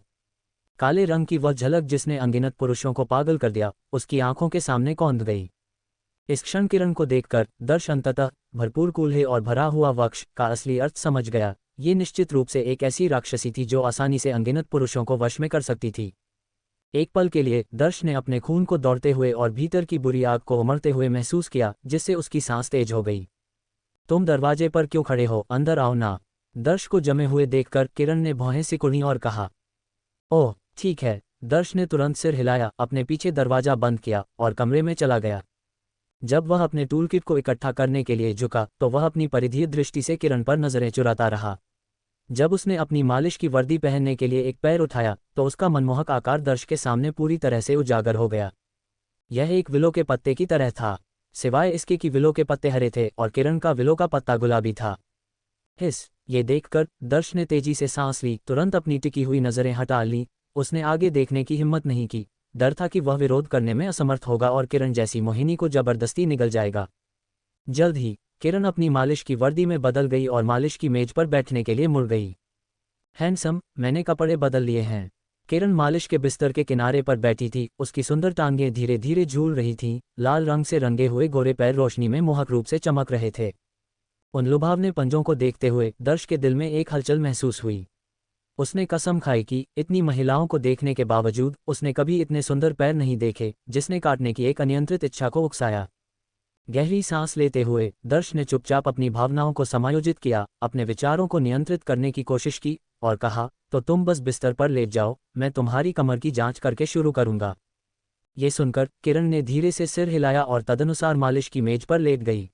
काले रंग की वह झलक जिसने अनगिनत पुरुषों को पागल कर दिया, उसकी आंखों के सामने कौंध गई। इस क्षण किरण को देखकर दर्श अंततः भरपूर कूल्हे और भरा हुआ वक्ष का असली अर्थ समझ गया। ये निश्चित रूप से एक ऐसी राक्षसी थी जो आसानी से अनगिनत पुरुषों को वश में कर सकती थी। एक पल के लिए दर्श ने अपने खून को दौड़ते हुए और भीतर की बुरी आग को उमड़ते हुए महसूस किया, जिससे उसकी सांस तेज हो गई। तुम दरवाजे पर क्यों खड़े हो, अंदर आओ ना। दर्श को जमे हुए देखकर किरण ने भौहें सिकुड़ी और कहा। ओह ठीक है। दर्श ने तुरंत सिर हिलाया, अपने पीछे दरवाजा बंद किया और कमरे में चला गया। जब वह अपने टूलकिट को इकट्ठा करने के लिए झुका तो वह अपनी परिधीय दृष्टि से किरण पर नजरें चुराता रहा। जब उसने अपनी मालिश की वर्दी पहनने के लिए एक पैर उठाया तो उसका मनमोहक आकार दर्श के सामने पूरी तरह से उजागर हो गया। यह एक विलो के पत्ते की तरह था, सिवाय इसके कि विलो के पत्ते हरे थे और किरण का विलो का पत्ता गुलाबी था। हिस! ये देखकर दर्श ने तेजी से सांस ली, तुरंत अपनी टिकी हुई नजरें हटा ली। उसने आगे देखने की हिम्मत नहीं की। डर था कि वह विरोध करने में असमर्थ होगा और किरण जैसी मोहिनी को जबरदस्ती निगल जाएगा। जल्द ही किरण अपनी मालिश की वर्दी में बदल गई और मालिश की मेज पर बैठने के लिए मुड़ गई। हैंडसम, मैंने कपड़े बदल लिए हैं। तुम क्या कर रही हो? दर्श ने पूछा। मैं किरण मालिश के बिस्तर के किनारे पर बैठी थी, उसकी सुंदर टांगें धीरे धीरे झूल रही थीं, लाल रंग से रंगे हुए गोरे पैर रोशनी में मोहक रूप से चमक रहे थे। उन लुभावने पंजों को देखते हुए दर्श के दिल में एक हलचल महसूस हुई। उसने कसम खाई कि इतनी महिलाओं को देखने के बावजूद उसने कभी इतने सुंदर पैर नहीं देखे, जिसने काटने की एक अनियंत्रित इच्छा को उकसाया। गहरी सांस लेते हुए दर्श ने चुपचाप अपनी भावनाओं को समायोजित किया, अपने विचारों को नियंत्रित करने की कोशिश की और कहा, तो तुम बस बिस्तर पर लेट जाओ, मैं तुम्हारी कमर की जांच करके शुरू करूंगा। ये सुनकर किरण ने धीरे से सिर हिलाया और तदनुसार मालिश की मेज पर लेट गई।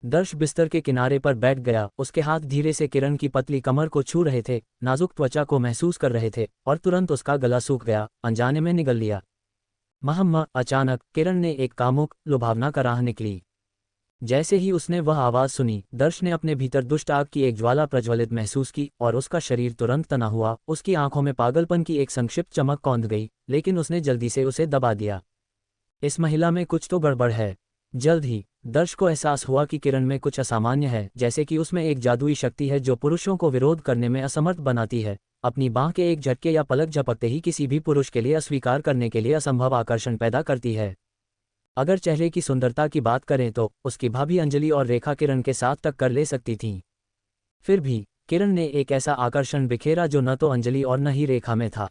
दर्श बिस्तर के किनारे पर बैठ गया, उसके हाथ धीरे से किरण की पतली कमर को छू रहे थे, नाजुक त्वचा को महसूस कर रहे थे और तुरंत उसका गला सूख गया, अनजाने में निगल लिया। महम्मा, अचानक किरण ने एक कामुक लुभावना का राह निकली। जैसे ही उसने वह आवाज़ सुनी, दर्श ने अपने भीतर दुष्ट आग की एक ज्वाला प्रज्वलित महसूस की और उसका शरीर तुरंत तना हुआ। उसकी आंखों में पागलपन की एक संक्षिप्त चमक कौंध गई, लेकिन उसने जल्दी से उसे दबा दिया। इस महिला में कुछ तो गड़बड़ है। जल्द ही दर्श को एहसास हुआ कि किरण में कुछ असामान्य है, जैसे कि उसमें एक जादुई शक्ति है जो पुरुषों को विरोध करने में असमर्थ बनाती है। अपनी बांह के एक झटके या पलक झपकते ही किसी भी पुरुष के लिए अस्वीकार करने के लिए असंभव आकर्षण पैदा करती है। अगर चेहरे की सुंदरता की बात करें तो उसकी भाभी अंजलि और रेखा किरण के साथ टक्कर ले सकती थीं। फिर भी किरण ने एक ऐसा आकर्षण बिखेरा जो न तो अंजलि और न ही रेखा में था।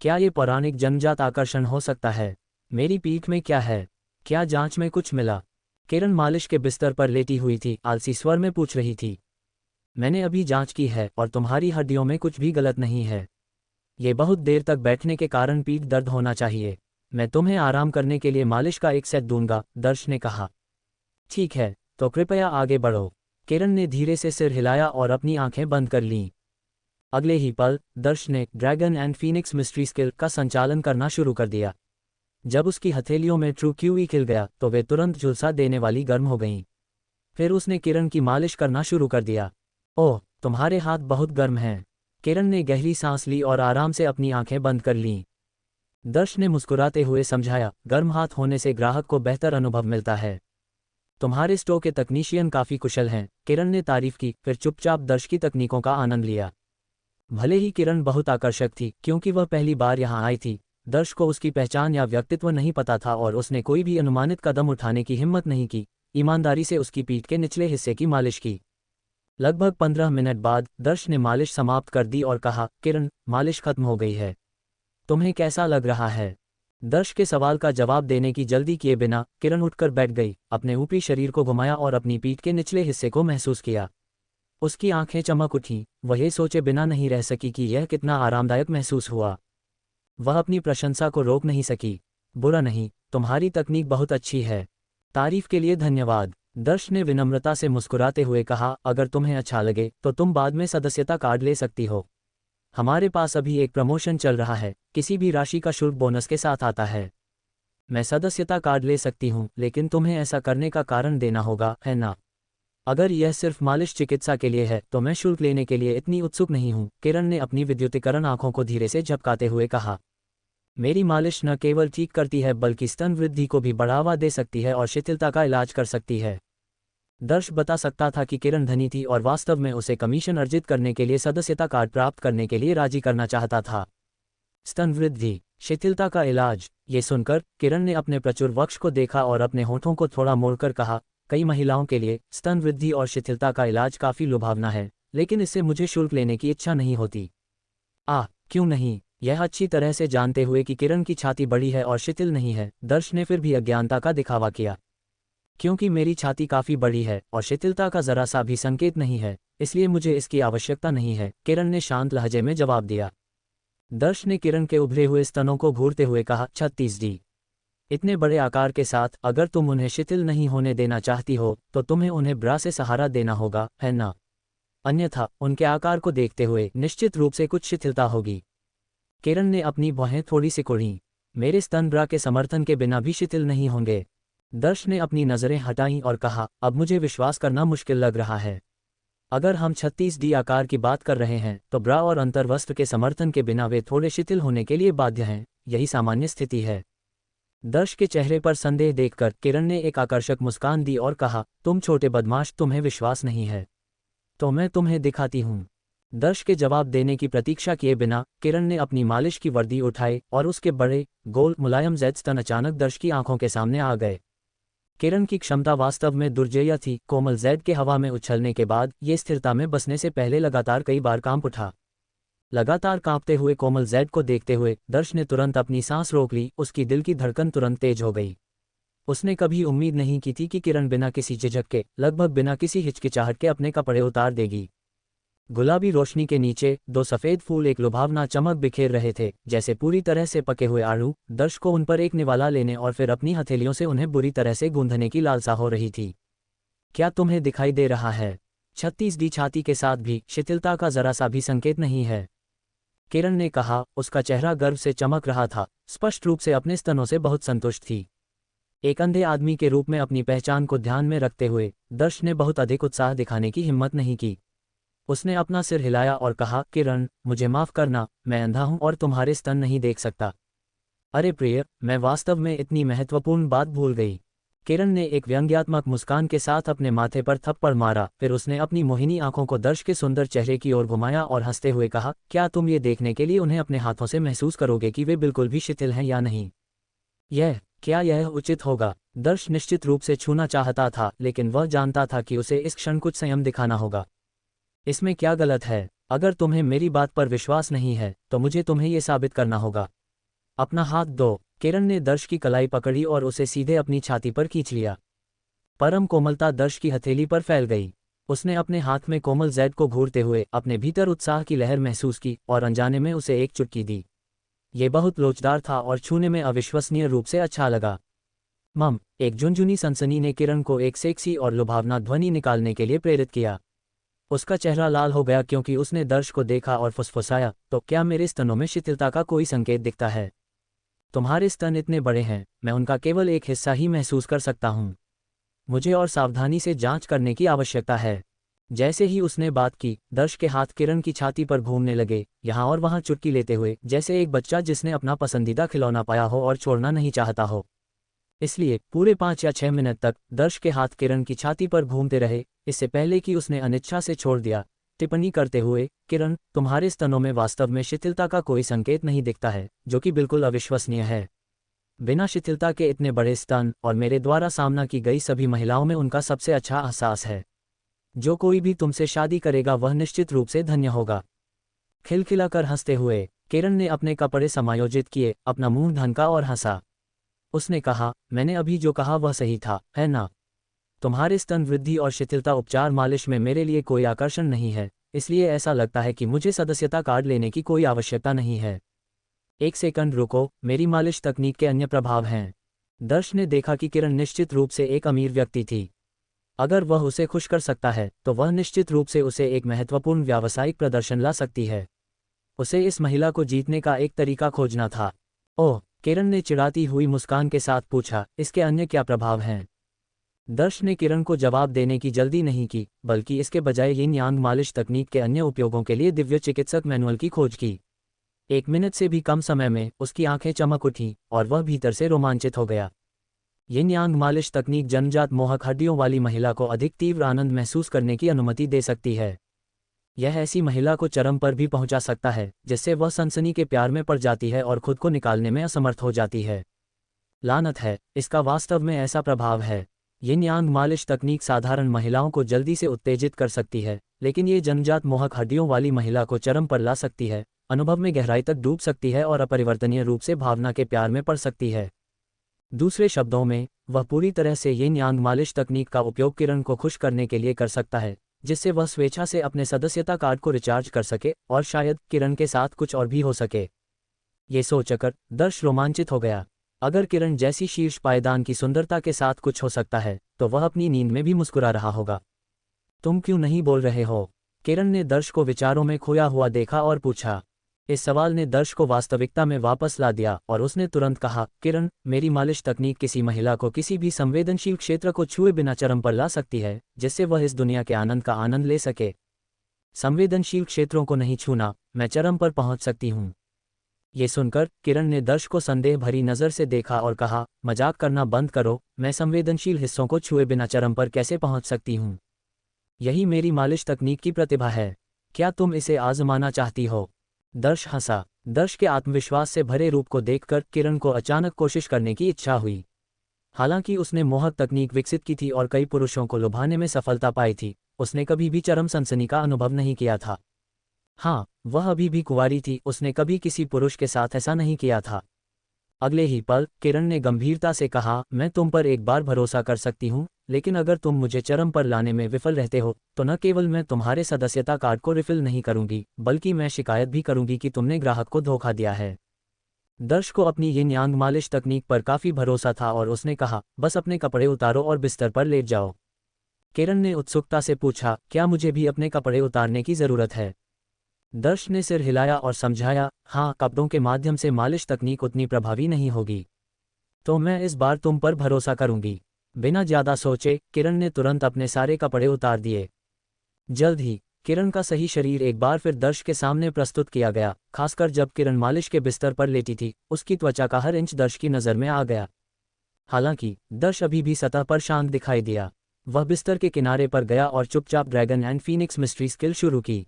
क्या ये पौराणिक जन्मजात आकर्षण हो सकता है? मेरी पीठ में क्या है? क्या जांच में कुछ मिला? किरण मालिश के बिस्तर पर लेटी हुई थी, आलसी स्वर में पूछ रही थी। मैंने अभी जांच की है और तुम्हारी हड्डियों में कुछ भी गलत नहीं है। ये बहुत देर तक बैठने के कारण पीठ दर्द होना चाहिए। मैं तुम्हें आराम करने के लिए मालिश का एक सेट दूंगा, दर्श ने कहा। ठीक है, तो कृपया आगे बढ़ो। किरण ने धीरे से सिर हिलाया और अपनी आंखें बंद कर लीं। अगले ही पल दर्श ने dragon and Phoenix mystery skill का संचालन करना शुरू कर दिया। जब उसकी हथेलियों में ट्रू क्यूई खिल गया तो वे तुरंत झुलसा देने वाली गर्म हो गईं। फिर उसने किरण की मालिश करना शुरू कर दिया। ओह, तुम्हारे हाथ बहुत गर्म हैं। किरण ने गहरी सांस ली और आराम से अपनी आंखें बंद कर लीं। दर्श ने मुस्कुराते हुए समझाया, गर्म हाथ होने से ग्राहक को बेहतर अनुभव मिलता है। तुम्हारे स्टोव के तकनीशियन काफ़ी कुशल हैं, किरण ने तारीफ की, फिर चुपचाप दर्श की तकनीकों का आनंद लिया। भले ही किरण बहुत आकर्षक थी, क्योंकि वह पहली बार यहाँ आई थी, दर्श को उसकी पहचान या व्यक्तित्व नहीं पता था और उसने कोई भी अनुमानित कदम उठाने की हिम्मत नहीं की। ईमानदारी से उसकी पीठ के निचले हिस्से की मालिश की। लगभग 15 मिनट बाद दर्श ने मालिश समाप्त कर दी और कहा, किरण, मालिश खत्म हो गई है। तुम्हें कैसा लग रहा है? दर्श के सवाल का जवाब देने की जल्दी किए बिना किरण उठकर बैठ गई, अपने ऊपरी शरीर को घुमाया और अपनी पीठ के निचले हिस्से को महसूस किया। उसकी आंखें चमक उठीं, वह ये सोचे बिना नहीं रह सकी कि यह कितना आरामदायक महसूस हुआ। वह अपनी प्रशंसा को रोक नहीं सकी। बुरा नहीं, तुम्हारी तकनीक बहुत अच्छी है। तारीफ के लिए धन्यवाद, दर्श ने विनम्रता से मुस्कुराते हुए कहा। अगर तुम्हें अच्छा लगे तो तुम बाद में सदस्यता कार्ड ले सकती हो। हमारे पास अभी एक प्रमोशन चल रहा है, किसी भी राशि का शुल्क बोनस के साथ आता है। मैं सदस्यता कार्ड ले सकती हूँ, लेकिन तुम्हें ऐसा करने का कारण देना होगा, है ना? अगर यह सिर्फ मालिश चिकित्सा के लिए है तो मैं शुल्क लेने के लिए इतनी उत्सुक नहीं हूँ, किरण ने अपनी विद्युतीकरण आंखों को धीरे से झपकाते हुए कहा। मेरी मालिश न केवल ठीक करती है बल्कि स्तन वृद्धि को भी बढ़ावा दे सकती है और शिथिलता का इलाज कर सकती है। दर्श बता सकता था कि किरण धनी थी और वास्तव में उसे कमीशन अर्जित करने के लिए सदस्यता कार्ड प्राप्त करने के लिए राजी करना चाहता था। स्तन वृद्धि, शिथिलता का इलाज। ये सुनकर किरण ने अपने प्रचुर वक्ष को देखा और अपने होठों को थोड़ा मोड़कर कहा, कई महिलाओं के लिए स्तन वृद्धि और शिथिलता का इलाज काफ़ी लुभावना है, लेकिन इससे मुझे शुल्क लेने की इच्छा नहीं होती। क्यों नहीं? यह अच्छी तरह से जानते हुए कि किरण की छाती बड़ी है और शिथिल नहीं है, दर्श ने फिर भी अज्ञानता का दिखावा किया। क्योंकि मेरी छाती काफ़ी बड़ी है और शिथिलता का जरा सा भी संकेत नहीं है, इसलिए मुझे इसकी आवश्यकता नहीं है, किरण ने शांत लहजे में जवाब दिया। दर्श ने किरण के उभरे हुए स्तनों को घूरते हुए कहा, 36D। इतने बड़े आकार के साथ अगर तुम उन्हें शिथिल नहीं होने देना चाहती हो तो तुम्हें उन्हें ब्रा से सहारा देना होगा, है ना? अन्यथा उनके आकार को देखते हुए निश्चित रूप से कुछ शिथिलता होगी। किरण ने अपनी बाहें थोड़ी सिकुड़ीं। मेरे स्तन ब्रा के समर्थन के बिना भी शिथिल नहीं होंगे। दर्श ने अपनी नज़रें हटाईं और कहा, अब मुझे विश्वास करना मुश्किल लग रहा है। अगर हम 36D आकार की बात कर रहे हैं तो ब्रा और अंतर्वस्त्र के समर्थन के बिना वे थोड़े शिथिल होने के लिए बाध्य हैं, यही सामान्य स्थिति है। दर्श के चेहरे पर संदेह देखकर किरण ने एक आकर्षक मुस्कान दी और कहा, तुम छोटे बदमाश, तुम्हें विश्वास नहीं है तो मैं तुम्हें दिखाती हूँ। दर्श के जवाब देने की प्रतीक्षा किए बिना किरण ने अपनी मालिश की वर्दी उठाई और उसके बड़े गोल मुलायम जेड स्तन अचानक दर्श की आंखों के सामने आ गए। किरण की क्षमता वास्तव में दुर्जेय थी। कोमल जेड के हवा में उछलने के बाद ये स्थिरता में बसने से पहले लगातार कई बार कांप उठा। लगातार कांपते हुए कोमल जेड को देखते हुए दर्श ने तुरंत अपनी सांस रोक ली। उसकी दिल की धड़कन तुरंत तेज हो गई। उसने कभी उम्मीद नहीं की थी कि किरण बिना किसी झिझक के, लगभग बिना किसी हिचकिचाहट के अपने कपड़े उतार देगी। गुलाबी रोशनी के नीचे दो सफ़ेद फूल एक लुभावना चमक बिखेर रहे थे, जैसे पूरी तरह से पके हुए आलू। दर्श को उन पर एक निवाला लेने और फिर अपनी हथेलियों से उन्हें बुरी तरह से गूंथने की लालसा हो रही थी। क्या तुम्हें दिखाई दे रहा है? 36D छाती के साथ भी शिथिलता का जरा सा भी संकेत नहीं है, किरण ने कहा। उसका चेहरा गर्व से चमक रहा था, स्पष्ट रूप से अपने स्तनों से बहुत संतुष्ट थी। एक अंधे आदमी के रूप में अपनी पहचान को ध्यान में रखते हुए दर्श ने बहुत अधिक उत्साह दिखाने की हिम्मत नहीं की। उसने अपना सिर हिलाया और कहा, किरण, मुझे माफ़ करना, मैं अंधा हूं और तुम्हारे स्तन नहीं देख सकता। अरे प्रिय, मैं वास्तव में इतनी महत्वपूर्ण बात भूल गई। किरण ने एक व्यंग्यात्मक मुस्कान के साथ अपने माथे पर थप्पड़ मारा। फिर उसने अपनी मोहिनी आंखों को दर्श के सुंदर चेहरे की ओर घुमाया और हंसते हुए कहा, क्या तुम ये देखने के लिए उन्हें अपने हाथों से महसूस करोगे कि वे बिल्कुल भी शिथिल हैं या नहीं? क्या यह उचित होगा? दर्श निश्चित रूप से छूना चाहता था, लेकिन वह जानता था कि उसे इस क्षण कुछ संयम दिखाना होगा। इसमें क्या गलत है? अगर तुम्हें मेरी बात पर विश्वास नहीं है तो मुझे तुम्हें ये साबित करना होगा। अपना हाथ दो। किरण ने दर्श की कलाई पकड़ी और उसे सीधे अपनी छाती पर खींच लिया। परम कोमलता दर्श की हथेली पर फैल गई। उसने अपने हाथ में कोमल जेड को घूरते हुए अपने भीतर उत्साह की लहर महसूस की और अनजाने में उसे एक चुटकी दी। ये बहुत लोचदार था और छूने में अविश्वसनीय रूप से अच्छा लगा। मम, एक झुनझुनी सनसनी ने किरण को एक सेक्सी और लुभावना ध्वनि निकालने के लिए प्रेरित किया। उसका चेहरा लाल हो गया क्योंकि उसने दर्श को देखा और फुसफुसाया, तो क्या मेरे स्तनों में शिथिलता का कोई संकेत दिखता है? तुम्हारे स्तन इतने बड़े हैं, मैं उनका केवल एक हिस्सा ही महसूस कर सकता हूँ। मुझे और सावधानी से जांच करने की आवश्यकता है। जैसे ही उसने बात की, दर्श के हाथ किरण की छाती पर घूमने लगे, यहाँ और वहाँ चुटकी लेते हुए, जैसे एक बच्चा जिसने अपना पसंदीदा खिलौना पाया हो और छोड़ना नहीं चाहता हो। इसलिए पूरे 5 या 6 मिनट तक दर्श के हाथ किरण की छाती पर घूमते रहे, इससे पहले कि उसने अनिच्छा से छोड़ दिया, टिप्पणी करते हुए, किरण, तुम्हारे स्तनों में वास्तव में शिथिलता का कोई संकेत नहीं दिखता है, जो कि बिल्कुल अविश्वसनीय है। बिना शिथिलता के इतने बड़े स्तन और मेरे द्वारा सामना की गई सभी महिलाओं में उनका सबसे अच्छा एहसास है। जो कोई भी तुमसे शादी करेगा वह निश्चित रूप से धन्य होगा। खिलखिलाकर हंसते हुए किरण ने अपने कपड़े समायोजित किए, अपना मुंह ढंका और हंसा। उसने कहा, मैंने अभी जो कहा वह सही था, है ना? तुम्हारे स्तन वृद्धि और शिथिलता उपचार मालिश में मेरे लिए कोई आकर्षण नहीं है, इसलिए ऐसा लगता है कि मुझे सदस्यता कार्ड लेने की कोई आवश्यकता नहीं है। एक सेकंड रुको, मेरी मालिश तकनीक के अन्य प्रभाव हैं। दर्श ने देखा कि किरण निश्चित रूप से एक अमीर व्यक्ति थी। अगर वह उसे खुश कर सकता है तो वह निश्चित रूप से उसे एक महत्वपूर्ण व्यावसायिक प्रदर्शन ला सकती है। उसे इस महिला को जीतने का एक तरीका खोजना था। ओह, किरण ने चिढ़ाती हुई मुस्कान के साथ पूछा, इसके अन्य क्या प्रभाव हैं? दर्श ने किरण को जवाब देने की जल्दी नहीं की, बल्कि इसके बजाय यिन यांग मालिश तकनीक के अन्य उपयोगों के लिए दिव्य चिकित्सक मैनुअल की खोज की। 1 मिनट से भी कम समय में उसकी आंखें चमक उठीं और वह भीतर से रोमांचित हो गया। यिन यांग मालिश तकनीक जन्मजात मोहक हड्डियों वाली महिला को अधिक तीव्र आनंद महसूस करने की अनुमति दे सकती है। यह ऐसी महिला को चरम पर भी पहुंचा सकता है, जिससे वह सनसनी के प्यार में पड़ जाती है और खुद को निकालने में असमर्थ हो जाती है। लानत है, इसका वास्तव में ऐसा प्रभाव है। यिन यांग मालिश तकनीक साधारण महिलाओं को जल्दी से उत्तेजित कर सकती है, लेकिन ये जन्मजात मोहक हड्डियों वाली महिला को चरम पर ला सकती है, अनुभव में गहराई तक डूब सकती है और अपरिवर्तनीय रूप से भावना के प्यार में पड़ सकती है। दूसरे शब्दों में, वह पूरी तरह से यिन यांग मालिश तकनीक का उपयोग किरण को खुश करने के लिए कर सकता है, जिससे वह स्वेच्छा से अपने सदस्यता कार्ड को रिचार्ज कर सके और शायद किरण के साथ कुछ और भी हो सके। ये सोचकर दर्श रोमांचित हो गया। अगर किरण जैसी शीर्ष पायदान की सुंदरता के साथ कुछ हो सकता है, तो वह अपनी नींद में भी मुस्कुरा रहा होगा। तुम क्यों नहीं बोल रहे हो? किरण ने दर्श को विचारों में खोया हुआ देखा और पूछा। इस सवाल ने दर्श को वास्तविकता में वापस ला दिया और उसने तुरंत कहा, किरण, मेरी मालिश तकनीक किसी महिला को किसी भी संवेदनशील क्षेत्र को छुए बिना चरम पर ला सकती है, जिससे वह इस दुनिया के आनंद का आनंद ले सके। संवेदनशील क्षेत्रों को नहीं छूना, मैं चरम पर पहुंच सकती हूं। ये सुनकर किरण ने दर्श को संदेह भरी नज़र से देखा और कहा, मजाक करना बंद करो, मैं संवेदनशील हिस्सों को छुए बिना चरम पर कैसे पहुंच सकती हूँ? यही मेरी मालिश तकनीक की प्रतिभा है। क्या तुम इसे आजमाना चाहती हो? दर्श हंसा। दर्श के आत्मविश्वास से भरे रूप को देखकर किरण को अचानक कोशिश करने की इच्छा हुई। हालांकि उसने मोहक तकनीक विकसित की थी और कई पुरुषों को लुभाने में सफलता पाई थी, उसने कभी भी चरम सनसनी का अनुभव नहीं किया था। हाँ, वह अभी भी कुंवारी थी, उसने कभी किसी पुरुष के साथ ऐसा नहीं किया था। अगले ही पल किरण ने गंभीरता से कहा, मैं तुम पर एक बार भरोसा कर सकती हूँ, लेकिन अगर तुम मुझे चरम पर लाने में विफल रहते हो तो न केवल मैं तुम्हारे सदस्यता कार्ड को रिफिल नहीं करूंगी, बल्कि मैं शिकायत भी करूंगी कि तुमने ग्राहक को धोखा दिया है। दर्श को अपनी यिन यांग मालिश तकनीक पर काफी भरोसा था और उसने कहा, बस अपने कपड़े उतारो और बिस्तर पर लेट जाओ। किरण ने उत्सुकता से पूछा, क्या मुझे भी अपने कपड़े उतारने की जरूरत है? दर्श ने सिर हिलाया और समझाया, हाँ, कपड़ों के माध्यम से मालिश तकनीक उतनी प्रभावी नहीं होगी। तो मैं इस बार तुम पर भरोसा करूंगी। बिना ज्यादा सोचे किरण ने तुरंत अपने सारे कपड़े उतार दिए। जल्द ही किरण का सही शरीर एक बार फिर दर्श के सामने प्रस्तुत किया गया, खासकर जब किरण मालिश के बिस्तर पर लेटी थी, उसकी त्वचा का हर इंच दर्श की नज़र में आ गया। हालांकि दर्श अभी भी सतह पर शांत दिखाई दिया। वह बिस्तर के किनारे पर गया और चुपचाप dragon and Phoenix mystery skill शुरू की।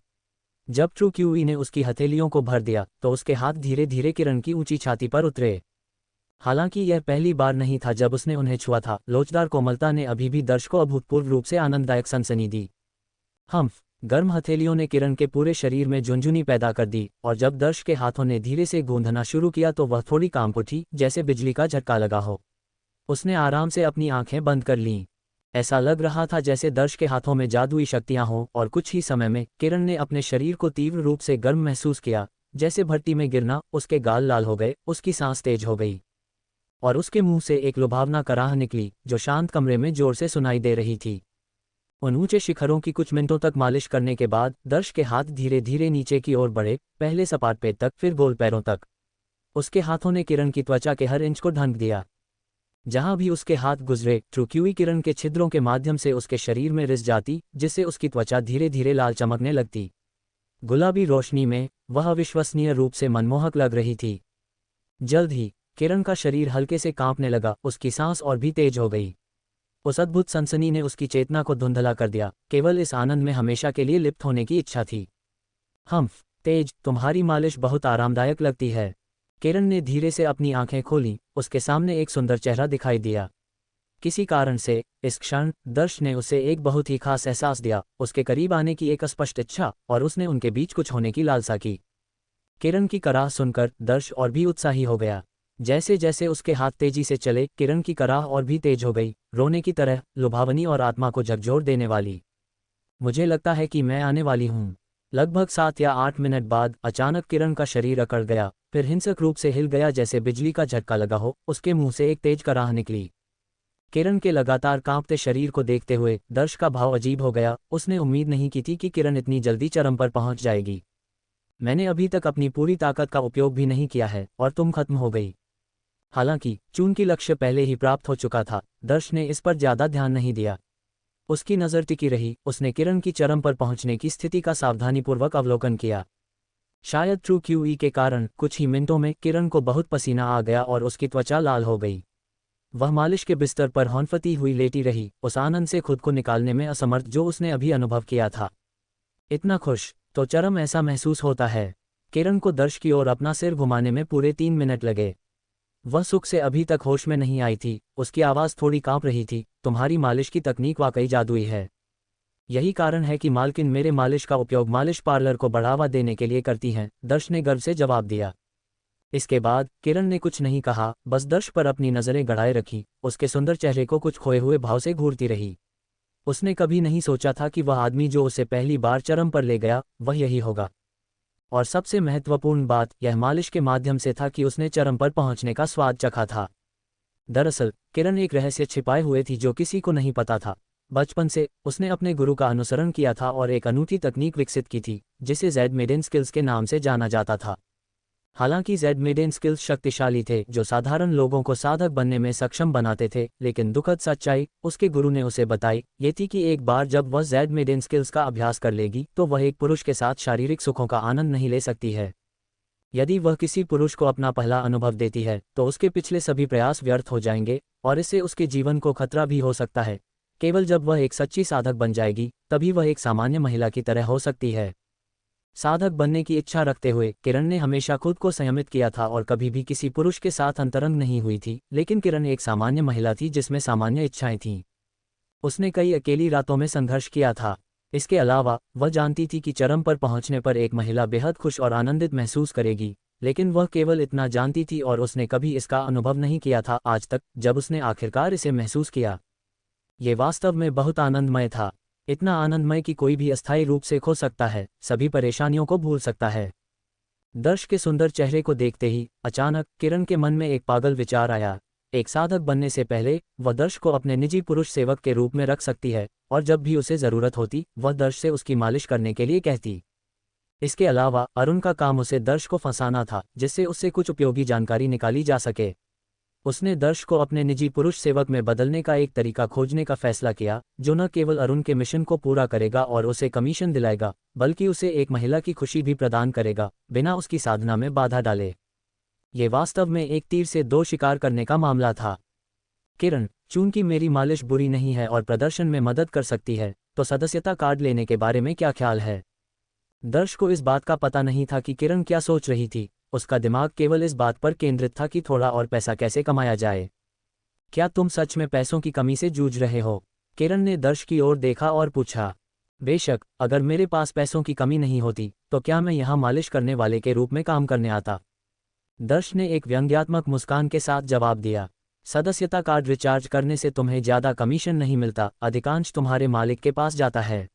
जब ट्रू क्यूई ने उसकी हथेलियों को भर दिया तो उसके हाथ धीरे धीरे किरण की ऊंची छाती पर उतरे। हालांकि यह पहली बार नहीं था जब उसने उन्हें छुआ था, लोचदार कोमलता ने अभी भी दर्श को अभूतपूर्व रूप से आनंददायक सनसनी दी। हम्फ, गर्म हथेलियों ने किरण के पूरे शरीर में झुंझुनी पैदा कर दी और जब दर्श के हाथों ने धीरे से गूंधना शुरू किया तो वह थोड़ी कांप उठी, जैसे बिजली का झटका लगा हो। उसने आराम से अपनी आंखें बंद कर लीं। ऐसा लग रहा था जैसे दर्श के हाथों में जादुई शक्तियां हों और कुछ ही समय में किरण ने अपने शरीर को तीव्र रूप से गर्म महसूस किया, जैसे भट्टी में गिरना। उसके गाल लाल हो गए, उसकी सांस तेज हो गई और उसके मुंह से एक लुभावना कराह निकली जो शांत कमरे में जोर से सुनाई दे रही थी। उन ऊंचे शिखरों की कुछ मिनटों तक मालिश करने के बाद दर्श के हाथ धीरे धीरे नीचे की ओर बढ़े, पहले सपाट पेट तक, फिर गोल पैरों तक। उसके हाथों ने किरण की त्वचा के हर इंच को ढंक दिया। जहां भी उसके हाथ गुजरे, ट्रू क्यूई किरण के छिद्रों के माध्यम से उसके शरीर में रिस जाती, जिससे उसकी त्वचा धीरे धीरे लाल चमकने लगती। गुलाबी रोशनी में वह अविश्वसनीय रूप से मनमोहक लग रही थी। जल्द ही किरण का शरीर हल्के से कांपने लगा, उसकी सांस और भी तेज हो गई। उस अद्भुत सनसनी ने उसकी चेतना को धुंधला कर दिया, केवल इस आनंद में हमेशा के लिए लिप्त होने की इच्छा थी। हम्फ, तेज, तुम्हारी मालिश बहुत आरामदायक लगती है। किरण ने धीरे से अपनी आंखें खोलीं, उसके सामने एक सुंदर चेहरा दिखाई दिया। किसी कारण से इस क्षण दर्श ने उसे एक बहुत ही खास एहसास दिया, उसके करीब आने की एक स्पष्ट इच्छा, और उसने उनके बीच कुछ होने की लालसा की। किरण की कराह सुनकर दर्श और भी उत्साही हो गया। जैसे जैसे उसके हाथ तेजी से चले, किरण की कराह और भी तेज हो गई, रोने की तरह, लुभावनी और आत्मा को झकझोर देने वाली। मुझे लगता है कि मैं आने वाली हूँ। लगभग 7 या 8 मिनट बाद अचानक किरण का शरीर अकड़ गया, फिर हिंसक रूप से हिल गया जैसे बिजली का झटका लगा हो। उसके मुंह से एक तेज कराह निकली। किरण के लगातार कांपते शरीर को देखते हुए दर्श का भाव अजीब हो गया। उसने उम्मीद नहीं की थी कि किरण इतनी जल्दी चरम पर पहुंच जाएगी। मैंने अभी तक अपनी पूरी ताकत का उपयोग भी नहीं किया है और तुम खत्म हो गई। हालांकि चूंकि लक्ष्य पहले ही प्राप्त हो चुका था, दर्श ने इस पर ज्यादा ध्यान नहीं दिया। उसकी नज़र टिकी रही। उसने किरण की चरम पर पहुंचने की स्थिति का सावधानीपूर्वक अवलोकन किया। शायद ट्रू क्यूई के कारण कुछ ही मिनटों में किरण को बहुत पसीना आ गया और उसकी त्वचा लाल हो गई। वह मालिश के बिस्तर पर हौंफती हुई लेटी रही, उस आनंद से खुद को निकालने में असमर्थ जो उसने अभी अनुभव किया था। इतना खुश तो चरम ऐसा महसूस होता है। किरण को दर्श की ओर अपना सिर घुमाने में पूरे 3 मिनट लगे। वह सुख से अभी तक होश में नहीं आई थी। उसकी आवाज़ थोड़ी कांप रही थी, तुम्हारी मालिश की तकनीक वाकई जादुई है। यही कारण है कि मालकिन मेरे मालिश का उपयोग मालिश पार्लर को बढ़ावा देने के लिए करती हैं, दर्श ने गर्व से जवाब दिया। इसके बाद किरण ने कुछ नहीं कहा, बस दर्श पर अपनी नज़रें गड़ाए रखी, उसके सुंदर चेहरे को कुछ खोए हुए भाव से घूरती रही। उसने कभी नहीं सोचा था कि वह आदमी जो उसे पहली बार चरम पर ले गया, वह यही होगा। और सबसे महत्वपूर्ण बात यह मालिश के माध्यम से था कि उसने चरम पर पहुंचने का स्वाद चखा था। दरअसल किरण एक रहस्य छिपाए हुए थी जो किसी को नहीं पता था। बचपन से उसने अपने गुरु का अनुसरण किया था और एक अनूठी तकनीक विकसित की थी जिसे जेड मेडेन स्किल्स के नाम से जाना जाता था। हालांकि जेड मेडेन स्किल्स शक्तिशाली थे जो साधारण लोगों को साधक बनने में सक्षम बनाते थे, लेकिन दुखद सच्चाई उसके गुरु ने उसे बताई ये थी कि एक बार जब वह जेड मेडेन स्किल्स का अभ्यास कर लेगी तो वह एक पुरुष के साथ शारीरिक सुखों का आनंद नहीं ले सकती है। यदि वह किसी पुरुष को अपना पहला अनुभव देती है तो उसके पिछले सभी प्रयास व्यर्थ हो जाएंगे और इससे उसके जीवन को खतरा भी हो सकता है। केवल जब वह एक सच्ची साधक बन जाएगी तभी वह एक सामान्य महिला की तरह हो सकती है। साधक बनने की इच्छा रखते हुए किरण ने हमेशा खुद को संयमित किया था और कभी भी किसी पुरुष के साथ अंतरंग नहीं हुई थी, लेकिन किरण एक सामान्य महिला थी जिसमें सामान्य इच्छाएं थीं। उसने कई अकेली रातों में संघर्ष किया था। इसके अलावा वह जानती थी कि चरम पर पहुंचने पर एक महिला बेहद खुश और आनंदित महसूस करेगी, लेकिन वह केवल इतना जानती थी और उसने कभी इसका अनुभव नहीं किया था आज तक, जब उसने आखिरकार इसे महसूस किया। ये वास्तव में बहुत आनंदमय था, इतना आनंदमय कि कोई भी अस्थायी रूप से खो सकता है, सभी परेशानियों को भूल सकता है। दर्श के सुंदर चेहरे को देखते ही अचानक किरण के मन में एक पागल विचार आया। एक साधक बनने से पहले वह दर्श को अपने निजी पुरुष सेवक के रूप में रख सकती है, और जब भी उसे जरूरत होती वह दर्श से उसकी मालिश करने के लिए कहती। इसके अलावा अरुण का काम उसे दर्श को फंसाना था, जिससे उससे कुछ उपयोगी जानकारी निकाली जा सके। उसने दर्श को अपने निजी पुरुष सेवक में बदलने का एक तरीका खोजने का फैसला किया, जो न केवल अरुण के मिशन को पूरा करेगा और उसे कमीशन दिलाएगा, बल्कि उसे एक महिला की खुशी भी प्रदान करेगा, बिना उसकी साधना में बाधा डाले। ये वास्तव में एक तीर से दो शिकार करने का मामला था। किरण, चूंकि मेरी मालिश बुरी नहीं है और प्रदर्शन में मदद कर सकती है, तो सदस्यता कार्ड लेने के बारे में क्या ख्याल है? दर्श को इस बात का पता नहीं था कि किरण क्या सोच रही थी। उसका दिमाग केवल इस बात पर केंद्रित था कि थोड़ा और पैसा कैसे कमाया जाए। क्या तुम सच में पैसों की कमी से जूझ रहे हो? किरण ने दर्श की ओर देखा और पूछा। बेशक, अगर मेरे पास पैसों की कमी नहीं होती तो क्या मैं यहाँ मालिश करने वाले के रूप में काम करने आता? दर्श ने एक व्यंग्यात्मक मुस्कान के साथ जवाब दिया। सदस्यता कार्ड रिचार्ज करने से तुम्हें ज्यादा कमीशन नहीं मिलता, अधिकांश तुम्हारे मालिक के पास जाता है।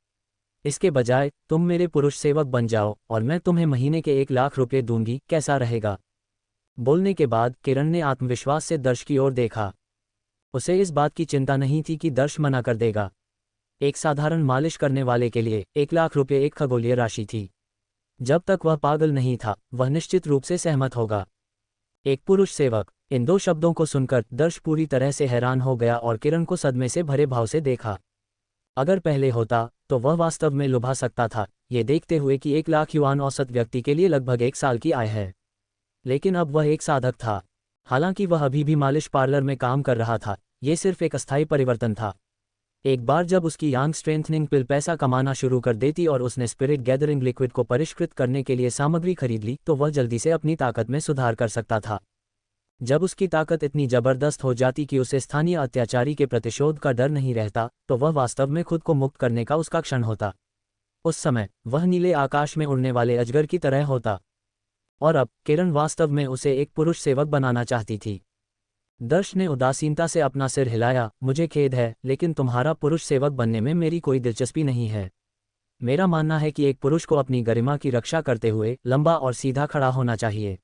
इसके बजाय तुम मेरे पुरुष सेवक बन जाओ और मैं तुम्हें महीने के 1 लाख रुपये दूंगी, कैसा रहेगा? बोलने के बाद किरण ने आत्मविश्वास से दर्श की ओर देखा। उसे इस बात की चिंता नहीं थी कि दर्श मना कर देगा। एक साधारण मालिश करने वाले के लिए 1 लाख रुपये एक खगोलीय राशि थी। जब तक वह पागल नहीं था, वह निश्चित रूप से सहमत होगा। एक पुरुष सेवक, इन दो शब्दों को सुनकर दर्श पूरी तरह से हैरान हो गया और किरण को सदमे से भरे भाव से देखा। अगर पहले होता तो वह वास्तव में लुभा सकता था, ये देखते हुए कि 1 लाख युआन औसत व्यक्ति के लिए लगभग 1 साल की आय है। लेकिन अब वह एक साधक था। हालांकि वह अभी भी मालिश पार्लर में काम कर रहा था, ये सिर्फ एक अस्थायी परिवर्तन था। एक बार जब उसकी यांग स्ट्रेंथनिंग पिल पैसा कमाना शुरू कर देती और उसने स्पिरिट गैदरिंग लिक्विड को परिष्कृत करने के लिए सामग्री खरीद ली, तो वह जल्दी से अपनी ताकत में सुधार कर सकता था। जब उसकी ताकत इतनी जबरदस्त हो जाती कि उसे स्थानीय अत्याचारी के प्रतिशोध का डर नहीं रहता, तो वह वास्तव में खुद को मुक्त करने का उसका क्षण होता। उस समय वह नीले आकाश में उड़ने वाले अजगर की तरह होता। और अब किरण वास्तव में उसे एक पुरुष सेवक बनाना चाहती थी। दर्श ने उदासीनता से अपना सिर हिलाया। मुझे खेद है, लेकिन तुम्हारा पुरुष सेवक बनने में मेरी कोई दिलचस्पी नहीं है। मेरा मानना है कि एक पुरुष को अपनी गरिमा की रक्षा करते हुए लंबा और सीधा खड़ा होना चाहिए।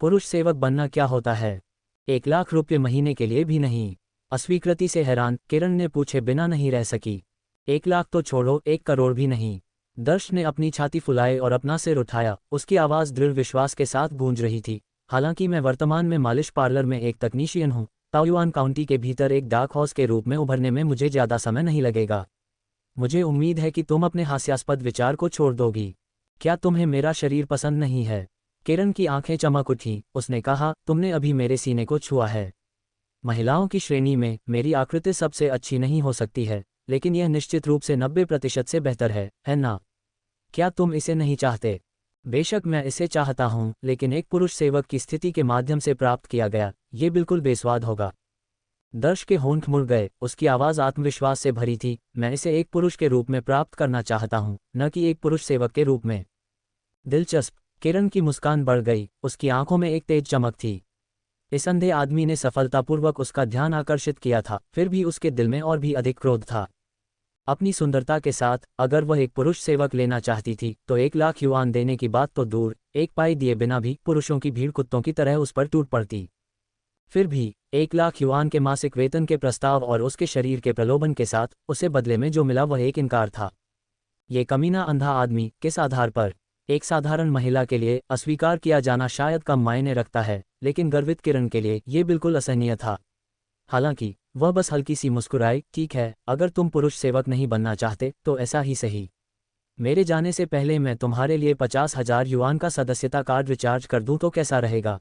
पुरुष सेवक बनना क्या होता है? 1 लाख रुपये महीने के लिए भी नहीं। अस्वीकृति से हैरान किरण ने पूछे बिना नहीं रह सकी। 1 लाख तो छोड़ो, 1 करोड़ भी नहीं। दर्श ने अपनी छाती फुलाई और अपना सिर उठाया। उसकी आवाज़ दृढ़ विश्वास के साथ गूंज रही थी। हालांकि मैं वर्तमान में मालिश पार्लर में एक तकनीशियन हूँ, ताओयुआन काउंटी के भीतर एक डार्क हॉर्स के रूप में उभरने में मुझे ज़्यादा समय नहीं लगेगा। मुझे उम्मीद है कि तुम अपने हास्यास्पद विचार को छोड़ दोगी। क्या तुम्हें मेरा शरीर पसंद नहीं है? किरण की आंखें चमक उठीं। उसने कहा, तुमने अभी मेरे सीने को छुआ है। महिलाओं की श्रेणी में मेरी आकृति सबसे अच्छी नहीं हो सकती है, लेकिन यह निश्चित रूप से 90% से बेहतर है ना? क्या तुम इसे नहीं चाहते? बेशक मैं इसे चाहता हूँ, लेकिन एक पुरुष सेवक की स्थिति के माध्यम से प्राप्त किया गया, ये बिल्कुल बेस्वाद होगा। दर्श के होंठ मुड़ गए। उसकी आवाज़ आत्मविश्वास से भरी थी। मैं इसे एक पुरुष के रूप में प्राप्त करना चाहता हूँ, न कि एक पुरुष सेवक के रूप में। दिलचस्प। किरण की मुस्कान बढ़ गई। उसकी आंखों में एक तेज चमक थी। इस अंधे आदमी ने सफलतापूर्वक उसका ध्यान आकर्षित किया था, फिर भी उसके दिल में और भी अधिक क्रोध था। अपनी सुंदरता के साथ अगर वह एक पुरुष सेवक लेना चाहती थी तो 1 लाख युआन देने की बात तो दूर, 1 पाई दिए बिना भी पुरुषों की भीड़ कुत्तों की तरह उस पर टूट पड़ती। फिर भी 1 लाख युआन के मासिक वेतन के प्रस्ताव और उसके शरीर के प्रलोभन के साथ उसे बदले में जो मिला वह एक इनकार था। ये कमीना अंधा आदमी किस आधार पर? एक साधारण महिला के लिए अस्वीकार किया जाना शायद कम मायने रखता है, लेकिन गर्वित किरण के लिए ये बिल्कुल असहनीय था। हालांकि वह बस हल्की सी मुस्कुराई। ठीक है, अगर तुम पुरुष सेवक नहीं बनना चाहते तो ऐसा ही सही। मेरे जाने से पहले मैं तुम्हारे लिए 50,000 युआन का सदस्यता कार्ड रिचार्ज कर दूं तो कैसा रहेगा?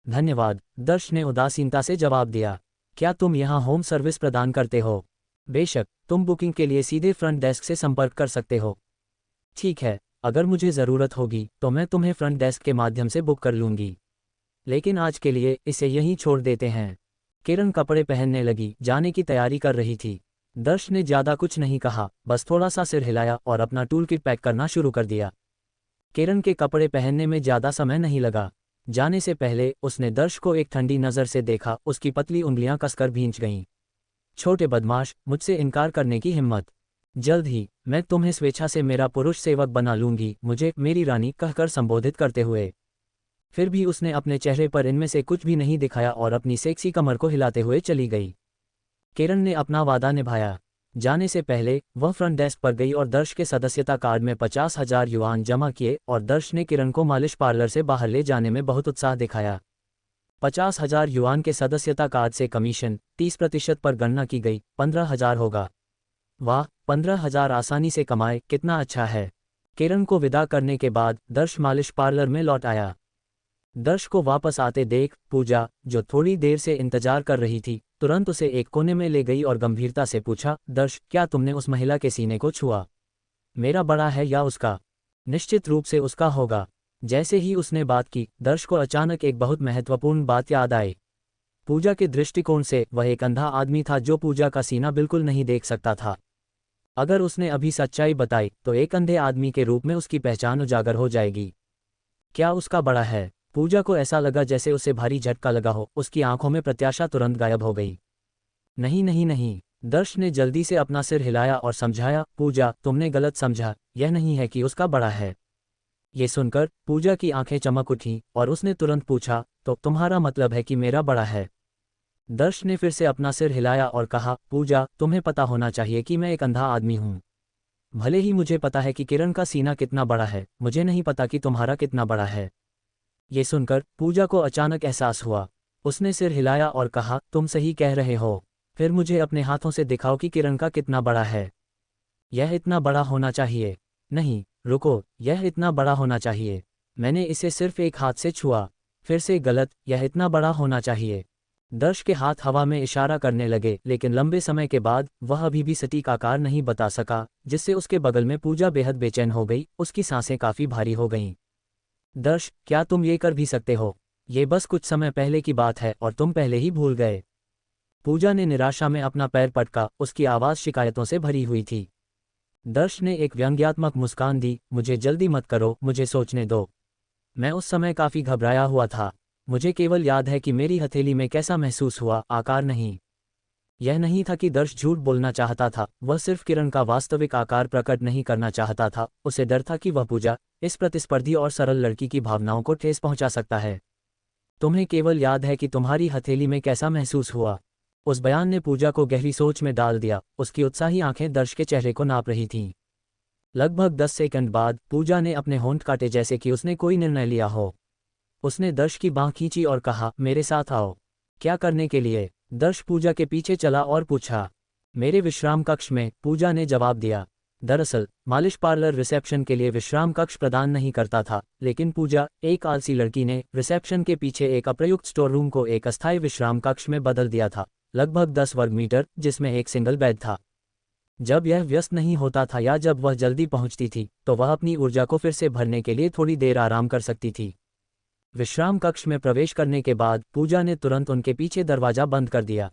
धन्यवाद, दर्श ने उदासीनता से जवाब दिया। क्या तुम यहाँ होम सर्विस प्रदान करते हो? बेशक, तुम बुकिंग के लिए सीधे फ्रंट डेस्क से संपर्क कर सकते हो। ठीक है, अगर मुझे ज़रूरत होगी तो मैं तुम्हें फ्रंट डेस्क के माध्यम से बुक कर लूँगी, लेकिन आज के लिए इसे यहीं छोड़ देते हैं। किरण कपड़े पहनने लगी, जाने की तैयारी कर रही थी। दर्श ने ज़्यादा कुछ नहीं कहा, बस थोड़ा सा सिर हिलाया और अपना टूल किट पैक करना शुरू कर दिया। किरण के कपड़े पहनने में ज़्यादा समय नहीं लगा। जाने से पहले उसने दर्श को एक ठंडी नज़र से देखा, उसकी पतली उंगलियां कसकर भींच गईं। छोटे बदमाश, मुझसे इनकार करने की हिम्मत। जल्द ही मैं तुम्हें स्वेच्छा से मेरा पुरुष सेवक बना लूंगी, मुझे मेरी रानी कहकर संबोधित करते हुए। फिर भी उसने अपने चेहरे पर इनमें से कुछ भी नहीं दिखाया और अपनी सेक्सी कमर को हिलाते हुए चली गई। किरण ने अपना वादा निभाया। जाने से पहले वह फ्रंट डेस्क पर गई और दर्श के सदस्यता कार्ड में 50,000 युआन जमा किए और दर्श ने किरण को मालिश पार्लर से बाहर ले जाने में बहुत उत्साह दिखाया। 50,000 युआन के सदस्यता कार्ड से कमीशन 30% पर गणना की गई, 15,000 होगा। वाह, 15,000 आसानी से कमाए, कितना अच्छा है। किरण को विदा करने के बाद दर्श मालिश पार्लर में लौट आया। दर्श को वापस आते देख पूजा, जो थोड़ी देर से इंतजार कर रही थी, तुरंत उसे एक कोने में ले गई और गंभीरता से पूछा, दर्श, क्या तुमने उस महिला के सीने को छुआ? मेरा बड़ा है या उसका? निश्चित रूप से उसका होगा। जैसे ही उसने बात की, दर्श को अचानक एक बहुत महत्वपूर्ण बात याद आई। पूजा के दृष्टिकोण से वह एक अंधा आदमी था जो पूजा का सीना बिल्कुल नहीं देख सकता था। अगर उसने अभी सच्चाई बताई तो एक अंधे आदमी के रूप में उसकी पहचान उजागर हो जाएगी। क्या उसका बड़ा है? पूजा को ऐसा लगा जैसे उसे भारी झटका लगा हो, उसकी आंखों में प्रत्याशा तुरंत गायब हो गई। नहीं नहीं नहीं, दर्श ने जल्दी से अपना सिर हिलाया और समझाया, पूजा, तुमने गलत समझा, यह नहीं है कि उसका बड़ा है। ये सुनकर पूजा की आंखें चमक उठीं और उसने तुरंत पूछा, तो तुम्हारा मतलब है कि मेरा बड़ा है? दर्श ने फिर से अपना सिर हिलाया और कहा, पूजा, तुम्हें पता होना चाहिए कि मैं एक अंधा आदमी हूँ। भले ही मुझे पता है कि किरण का सीना कितना बड़ा है, मुझे नहीं पता कि तुम्हारा कितना बड़ा है। ये सुनकर पूजा को अचानक एहसास हुआ। उसने सिर हिलाया और कहा, तुम सही कह रहे हो। फिर मुझे अपने हाथों से दिखाओ कि किरण का कितना बड़ा है। यह इतना बड़ा होना चाहिए। नहीं, रुको, यह इतना बड़ा होना चाहिए। मैंने इसे सिर्फ एक हाथ से छुआ। फिर से गलत, यह इतना बड़ा होना चाहिए। दर्श के हाथ हवा में इशारा करने लगे, लेकिन लंबे समय के बाद वह अभी भी सटीक आकार नहीं बता सका, जिससे उसके बगल में पूजा बेहद बेचैन हो गई, उसकी सांसें काफी भारी हो गईं। दर्श, क्या तुम ये कर भी सकते हो? ये बस कुछ समय पहले की बात है और तुम पहले ही भूल गए। पूजा ने निराशा में अपना पैर पटका, उसकी आवाज़ शिकायतों से भरी हुई थी। दर्श ने एक व्यंग्यात्मक मुस्कान दी, मुझे जल्दी मत करो, मुझे सोचने दो। मैं उस समय काफ़ी घबराया हुआ था। मुझे केवल याद है कि मेरी हथेली में कैसा महसूस हुआ, आकार नहीं। यह नहीं था कि दर्श झूठ बोलना चाहता था, वह सिर्फ किरण का वास्तविक आकार प्रकट नहीं करना चाहता था। उसे डर था कि वह पूजा, इस प्रतिस्पर्धी और सरल लड़की की भावनाओं को ठेस पहुंचा सकता है। तुम्हें केवल याद है कि तुम्हारी हथेली में कैसा महसूस हुआ। उस बयान ने पूजा को गहरी सोच में डाल दिया। उसकी उत्साही आंखें दर्श के चेहरे को नाप रही थीं। लगभग 10 सेकंड बाद पूजा ने अपने होंठ काटे, जैसे कि उसने कोई निर्णय लिया हो। उसने दर्श की बांह खींची और कहा, मेरे साथ आओ। क्या करने के लिए? दर्श पूजा के पीछे चला और पूछा। मेरे विश्राम कक्ष में, पूजा ने जवाब दिया। दरअसल मालिश पार्लर रिसेप्शन के लिए विश्राम कक्ष प्रदान नहीं करता था, लेकिन पूजा, एक आलसी लड़की, ने रिसेप्शन के पीछे एक अप्रयुक्त स्टोर रूम को एक अस्थायी विश्राम कक्ष में बदल दिया था, लगभग 10 वर्ग मीटर, जिसमें एक सिंगल बेड था। जब यह व्यस्त नहीं होता था या जब वह जल्दी पहुंचती थी, तो वह अपनी ऊर्जा को फिर से भरने के लिए थोड़ी देर आराम कर सकती थी। विश्राम कक्ष में प्रवेश करने के बाद पूजा ने तुरंत उनके पीछे दरवाजा बंद कर दिया।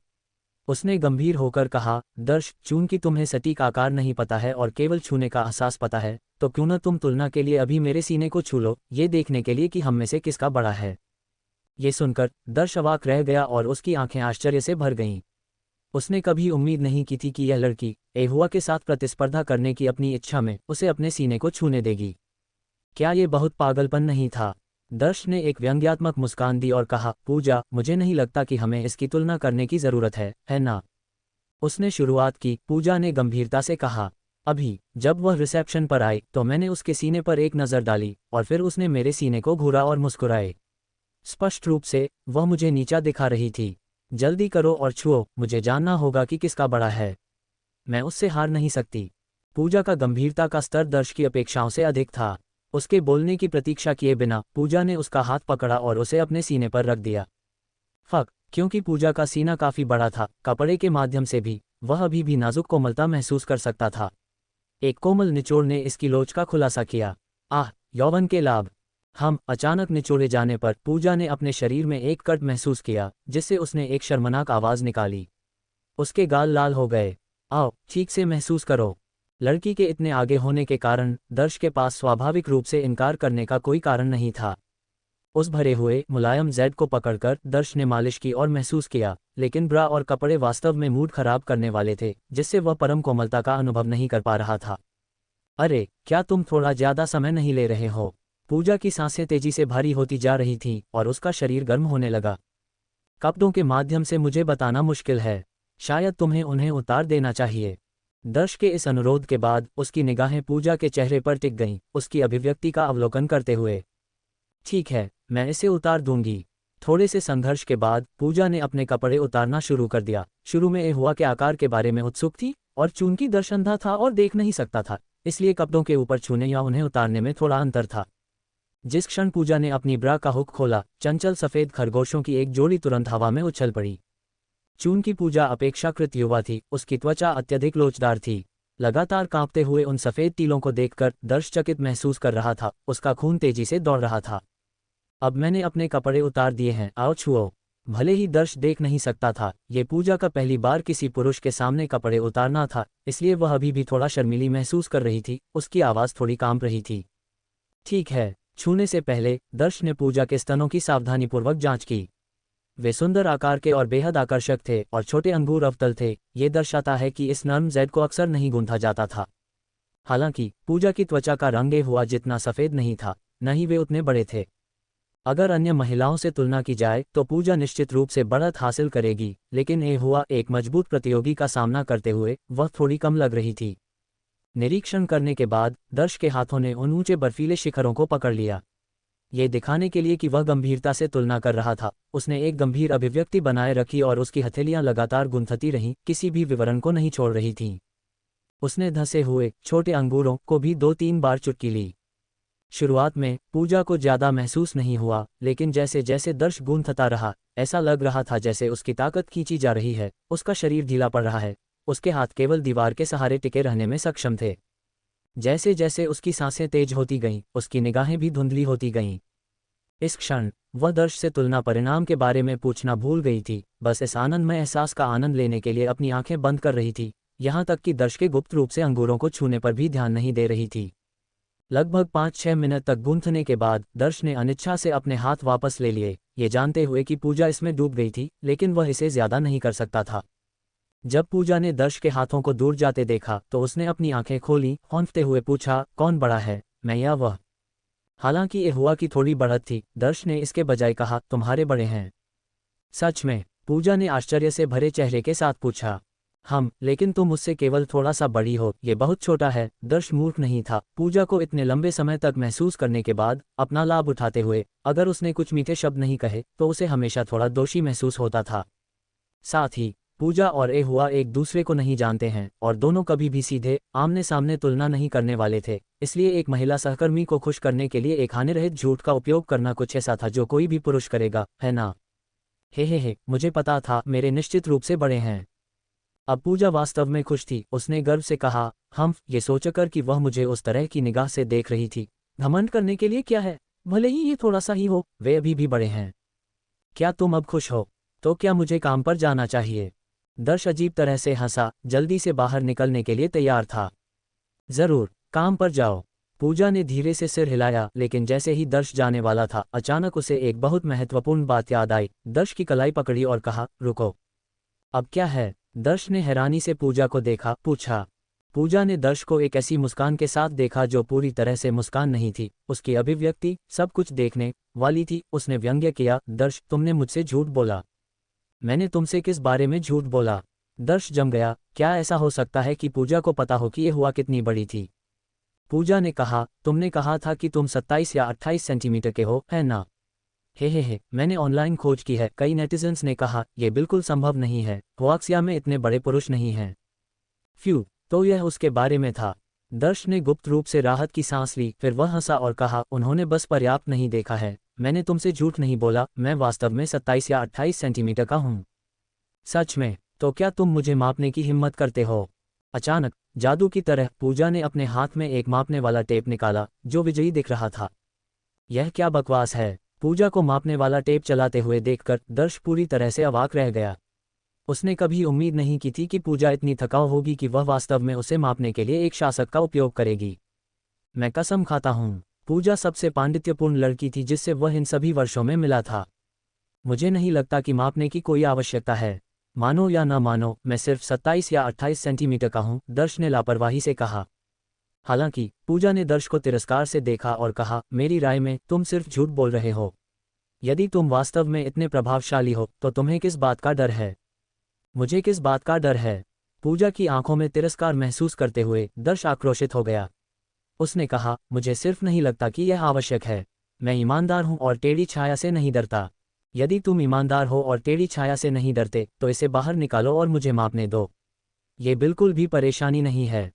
उसने गंभीर होकर कहा, दर्श, चूंकि तुम्हें सटीक आकार नहीं पता है और केवल छूने का एहसास पता है, तो क्यों न तुम तुलना के लिए अभी मेरे सीने को छू लो, ये देखने के लिए कि हम में से किसका बड़ा है। ये सुनकर दर्श अवाक रह गया और उसकी आंखें आश्चर्य से भर गईं। उसने कभी उम्मीद नहीं की थी कि यह लड़की एहुआ के साथ प्रतिस्पर्धा करने की अपनी इच्छा में उसे अपने सीने को छूने देगी। क्या ये बहुत पागलपन नहीं था? दर्श ने एक व्यंग्यात्मक मुस्कान दी और कहा, पूजा, मुझे नहीं लगता कि हमें इसकी तुलना करने की जरूरत है ना? उसने शुरुआत की, पूजा ने गंभीरता से कहा। अभी जब वह रिसेप्शन पर आई तो मैंने उसके सीने पर एक नज़र डाली और फिर उसने मेरे सीने को घूरा और मुस्कुराए। स्पष्ट रूप से वह मुझे नीचा दिखा रही थी। जल्दी करो और छुओ, मुझे जानना होगा कि किसका बड़ा है। मैं उससे हार नहीं सकती। पूजा का गंभीरता का स्तर दर्श की अपेक्षाओं से अधिक था। उसके बोलने की प्रतीक्षा किए बिना पूजा ने उसका हाथ पकड़ा और उसे अपने सीने पर रख दिया। क्योंकि पूजा का सीना काफी बड़ा था, कपड़े के माध्यम से भी वह अभी भी नाजुक कोमलता महसूस कर सकता था। एक कोमल निचोड़ ने इसकी लोच का खुलासा किया। आह, यौवन के लाभ। हम अचानक निचोड़े जाने पर पूजा ने अपने शरीर में एक कट महसूस किया, जिससे उसने एक शर्मनाक आवाज निकाली। उसके गाल लाल हो गए। आओ, ठीक से महसूस करो। लड़की के इतने आगे होने के कारण दर्श के पास स्वाभाविक रूप से इनकार करने का कोई कारण नहीं था। उस भरे हुए मुलायम जेड को पकड़कर दर्श ने मालिश की और महसूस किया, लेकिन ब्रा और कपड़े वास्तव में मूड खराब करने वाले थे, जिससे वह परम कोमलता का अनुभव नहीं कर पा रहा था। अरे, क्या तुम थोड़ा ज्यादा समय नहीं ले रहे हो? पूजा की सांसें तेजी से भारी होती जा रही थीं और उसका शरीर गर्म होने लगा। कपड़ों के माध्यम से मुझे बताना मुश्किल है, शायद तुम्हें उन्हें उतार देना चाहिए। दर्श के इस अनुरोध के बाद उसकी निगाहें पूजा के चेहरे पर टिक गईं, उसकी अभिव्यक्ति का अवलोकन करते हुए। ठीक है, मैं इसे उतार दूंगी। थोड़े से संघर्ष के बाद पूजा ने अपने कपड़े उतारना शुरू कर दिया। शुरू में हुआ के आकार के बारे में उत्सुक थी और चूंकि दर्श अंधा था और देख नहीं सकता था, इसलिए कपड़ों के ऊपर छूने या उन्हें उतारने में थोड़ा अंतर था। जिस क्षण पूजा ने अपनी ब्रा का हुक खोला, चंचल सफेद खरगोशों की एक जोड़ी तुरंत हवा में उछल पड़ी। चूंकि पूजा अपेक्षाकृत युवा थी, उसकी त्वचा अत्यधिक लोचदार थी। लगातार कांपते हुए उन सफेद तीलों को देखकर दर्श चकित महसूस कर रहा था, उसका खून तेजी से दौड़ रहा था। अब मैंने अपने कपड़े उतार दिए हैं, आओ छुओ। भले ही दर्श देख नहीं सकता था, ये पूजा का पहली बार किसी पुरुष के सामने कपड़े उतारना था, इसलिए वह अभी भी थोड़ा शर्मीली महसूस कर रही थी, उसकी आवाज़ थोड़ी कांप रही थी। ठीक है। छूने से पहले दर्श ने पूजा के स्तनों की सावधानीपूर्वक जांच की। वे सुंदर आकार के और बेहद आकर्षक थे और छोटे अंगूर अवतल थे, ये दर्शाता है कि इस नर्म जेड को अक्सर नहीं गूंथा जाता था। हालांकि पूजा की त्वचा का रंग हुआ जितना सफ़ेद नहीं था, न ही वे उतने बड़े थे। अगर अन्य महिलाओं से तुलना की जाए तो पूजा निश्चित रूप से बढ़त हासिल करेगी, लेकिन हुआ एक मजबूत प्रतियोगी का सामना करते हुए वह थोड़ी कम लग रही थी। निरीक्षण करने के बाद दर्श के हाथों ने उन ऊंचे बर्फीले शिखरों को पकड़ लिया। ये दिखाने के लिए कि वह गंभीरता से तुलना कर रहा था, उसने एक गंभीर अभिव्यक्ति बनाए रखी और उसकी हथेलियां लगातार गुंथती रहीं, किसी भी विवरण को नहीं छोड़ रही थीं। उसने धंसे हुए छोटे अंगूरों को भी 2-3 बार चुटकी ली। शुरुआत में पूजा को ज्यादा महसूस नहीं हुआ, लेकिन जैसे जैसे दर्श गूंथता रहा, ऐसा लग रहा था जैसे उसकी ताकत खींची जा रही है, उसका शरीर ढीला पड़ रहा है। उसके हाथ केवल दीवार के सहारे टिके रहने में सक्षम थे। जैसे जैसे उसकी सांसें तेज होती गईं, उसकी निगाहें भी धुंधली होती गईं। इस क्षण वह दर्श से तुलना परिणाम के बारे में पूछना भूल गई थी, बस इस आनंदमय एहसास का आनंद लेने के लिए अपनी आंखें बंद कर रही थी, यहाँ तक कि दर्श के गुप्त रूप से अंगूरों को छूने पर भी ध्यान नहीं दे रही थी। लगभग 5-6 मिनट तक गूंथने के बाद दर्श ने अनिच्छा से अपने हाथ वापस ले लिए, ये जानते हुए कि पूजा इसमें डूब गई थी, लेकिन वह इसे ज्यादा नहीं कर सकता था। जब पूजा ने दर्श के हाथों को दूर जाते देखा तो उसने अपनी आंखें खोली, हौंफते हुए पूछा, कौन बड़ा है, मैं या वह? हालांकि ये हुआ कि थोड़ी बढ़त थी, दर्श ने इसके बजाय कहा, तुम्हारे बड़े हैं। सच में? पूजा ने आश्चर्य से भरे चेहरे के साथ पूछा। हम, लेकिन तुम मुझसे केवल थोड़ा सा बड़ी हो, ये बहुत छोटा है। दर्श मूर्ख नहीं था, पूजा को इतने लंबे समय तक महसूस करने के बाद अपना लाभ उठाते हुए अगर उसने कुछ मीठे शब्द नहीं कहे तो उसे हमेशा थोड़ा दोषी महसूस होता था। साथ ही पूजा और हुआ एक दूसरे को नहीं जानते हैं और दोनों कभी भी सीधे आमने सामने तुलना नहीं करने वाले थे, इसलिए एक महिला सहकर्मी को खुश करने के लिए एक हानि रहित झूठ का उपयोग करना कुछ ऐसा था जो कोई भी पुरुष करेगा, है ना? हे, मुझे पता था, मेरे निश्चित रूप से बड़े हैं। अब पूजा वास्तव में खुश थी, उसने गर्व से कहा, हम, ये सोचकर कि वह मुझे उस तरह की निगाह से देख रही थी। घमंड करने के लिए क्या है, भले ही ये थोड़ा सा ही हो, वे अभी भी बड़े हैं। क्या तुम अब खुश हो? तो क्या मुझे काम पर जाना चाहिए? दर्श अजीब तरह से हंसा, जल्दी से बाहर निकलने के लिए तैयार था। जरूर, काम पर जाओ। पूजा ने धीरे से सिर हिलाया, लेकिन जैसे ही दर्श जाने वाला था, अचानक उसे एक बहुत महत्वपूर्ण बात याद आई। दर्श की कलाई पकड़ी और कहा, रुको। अब क्या है? दर्श ने हैरानी से पूजा को देखा, पूछा। पूजा ने दर्श को एक ऐसी मुस्कान के साथ देखा जो पूरी तरह से मुस्कान नहीं थी, उसकी अभिव्यक्ति सब कुछ देखने वाली थी। उसने व्यंग्य किया, दर्श, तुमने मुझसे झूठ बोला। मैंने तुमसे किस बारे में झूठ बोला? दर्श जम गया, क्या ऐसा हो सकता है कि पूजा को पता हो कि ये हुआ कितनी बड़ी थी? पूजा ने कहा, तुमने कहा था कि तुम 27 या 28 सेंटीमीटर के हो, है ना? हे, मैंने ऑनलाइन खोज की है, कई नेटिजन्स ने कहा, यह बिल्कुल संभव नहीं है, हुआक्सिया में इतने बड़े पुरुष नहीं हैं। फ्यू, तो यह उसके बारे में था। दर्श ने गुप्त रूप से राहत की सांस ली, फिर वह हंसा और कहा, उन्होंने बस पर्याप्त नहीं देखा है। मैंने तुमसे झूठ नहीं बोला, मैं वास्तव में 27 या 28 सेंटीमीटर का हूँ। सच में? तो क्या तुम मुझे मापने की हिम्मत करते हो? अचानक जादू की तरह पूजा ने अपने हाथ में एक मापने वाला टेप निकाला जो विजयी दिख रहा था। यह क्या बकवास है? पूजा को मापने वाला टेप चलाते हुए देखकर दर्श पूरी तरह से अवाक रह गया। उसने कभी उम्मीद नहीं की थी कि पूजा इतनी थकाऊ होगी कि वह वास्तव में उसे मापने के लिए एक शासक का उपयोग करेगी। मैं कसम खाता हूँ, पूजा सबसे पांडित्यपूर्ण लड़की थी जिससे वह इन सभी वर्षों में मिला था। मुझे नहीं लगता कि मापने की कोई आवश्यकता है। मानो या न मानो, मैं सिर्फ 27 या 28 सेंटीमीटर का हूँ, दर्श ने लापरवाही से कहा। हालांकि पूजा ने दर्श को तिरस्कार से देखा और कहा, मेरी राय में तुम सिर्फ झूठ बोल रहे हो। यदि तुम वास्तव में इतने प्रभावशाली हो तो तुम्हें किस बात का डर है? मुझे किस बात का डर है? पूजा की आंखों में तिरस्कार महसूस करते हुए दर्श आक्रोशित हो गया। उसने कहा, मुझे सिर्फ नहीं लगता कि यह आवश्यक है। मैं ईमानदार हूं और टेढ़ी छाया से नहीं डरता। यदि तुम ईमानदार हो और टेढ़ी छाया से नहीं डरते तो इसे बाहर निकालो और मुझे मापने दो। ये बिल्कुल भी परेशानी नहीं है।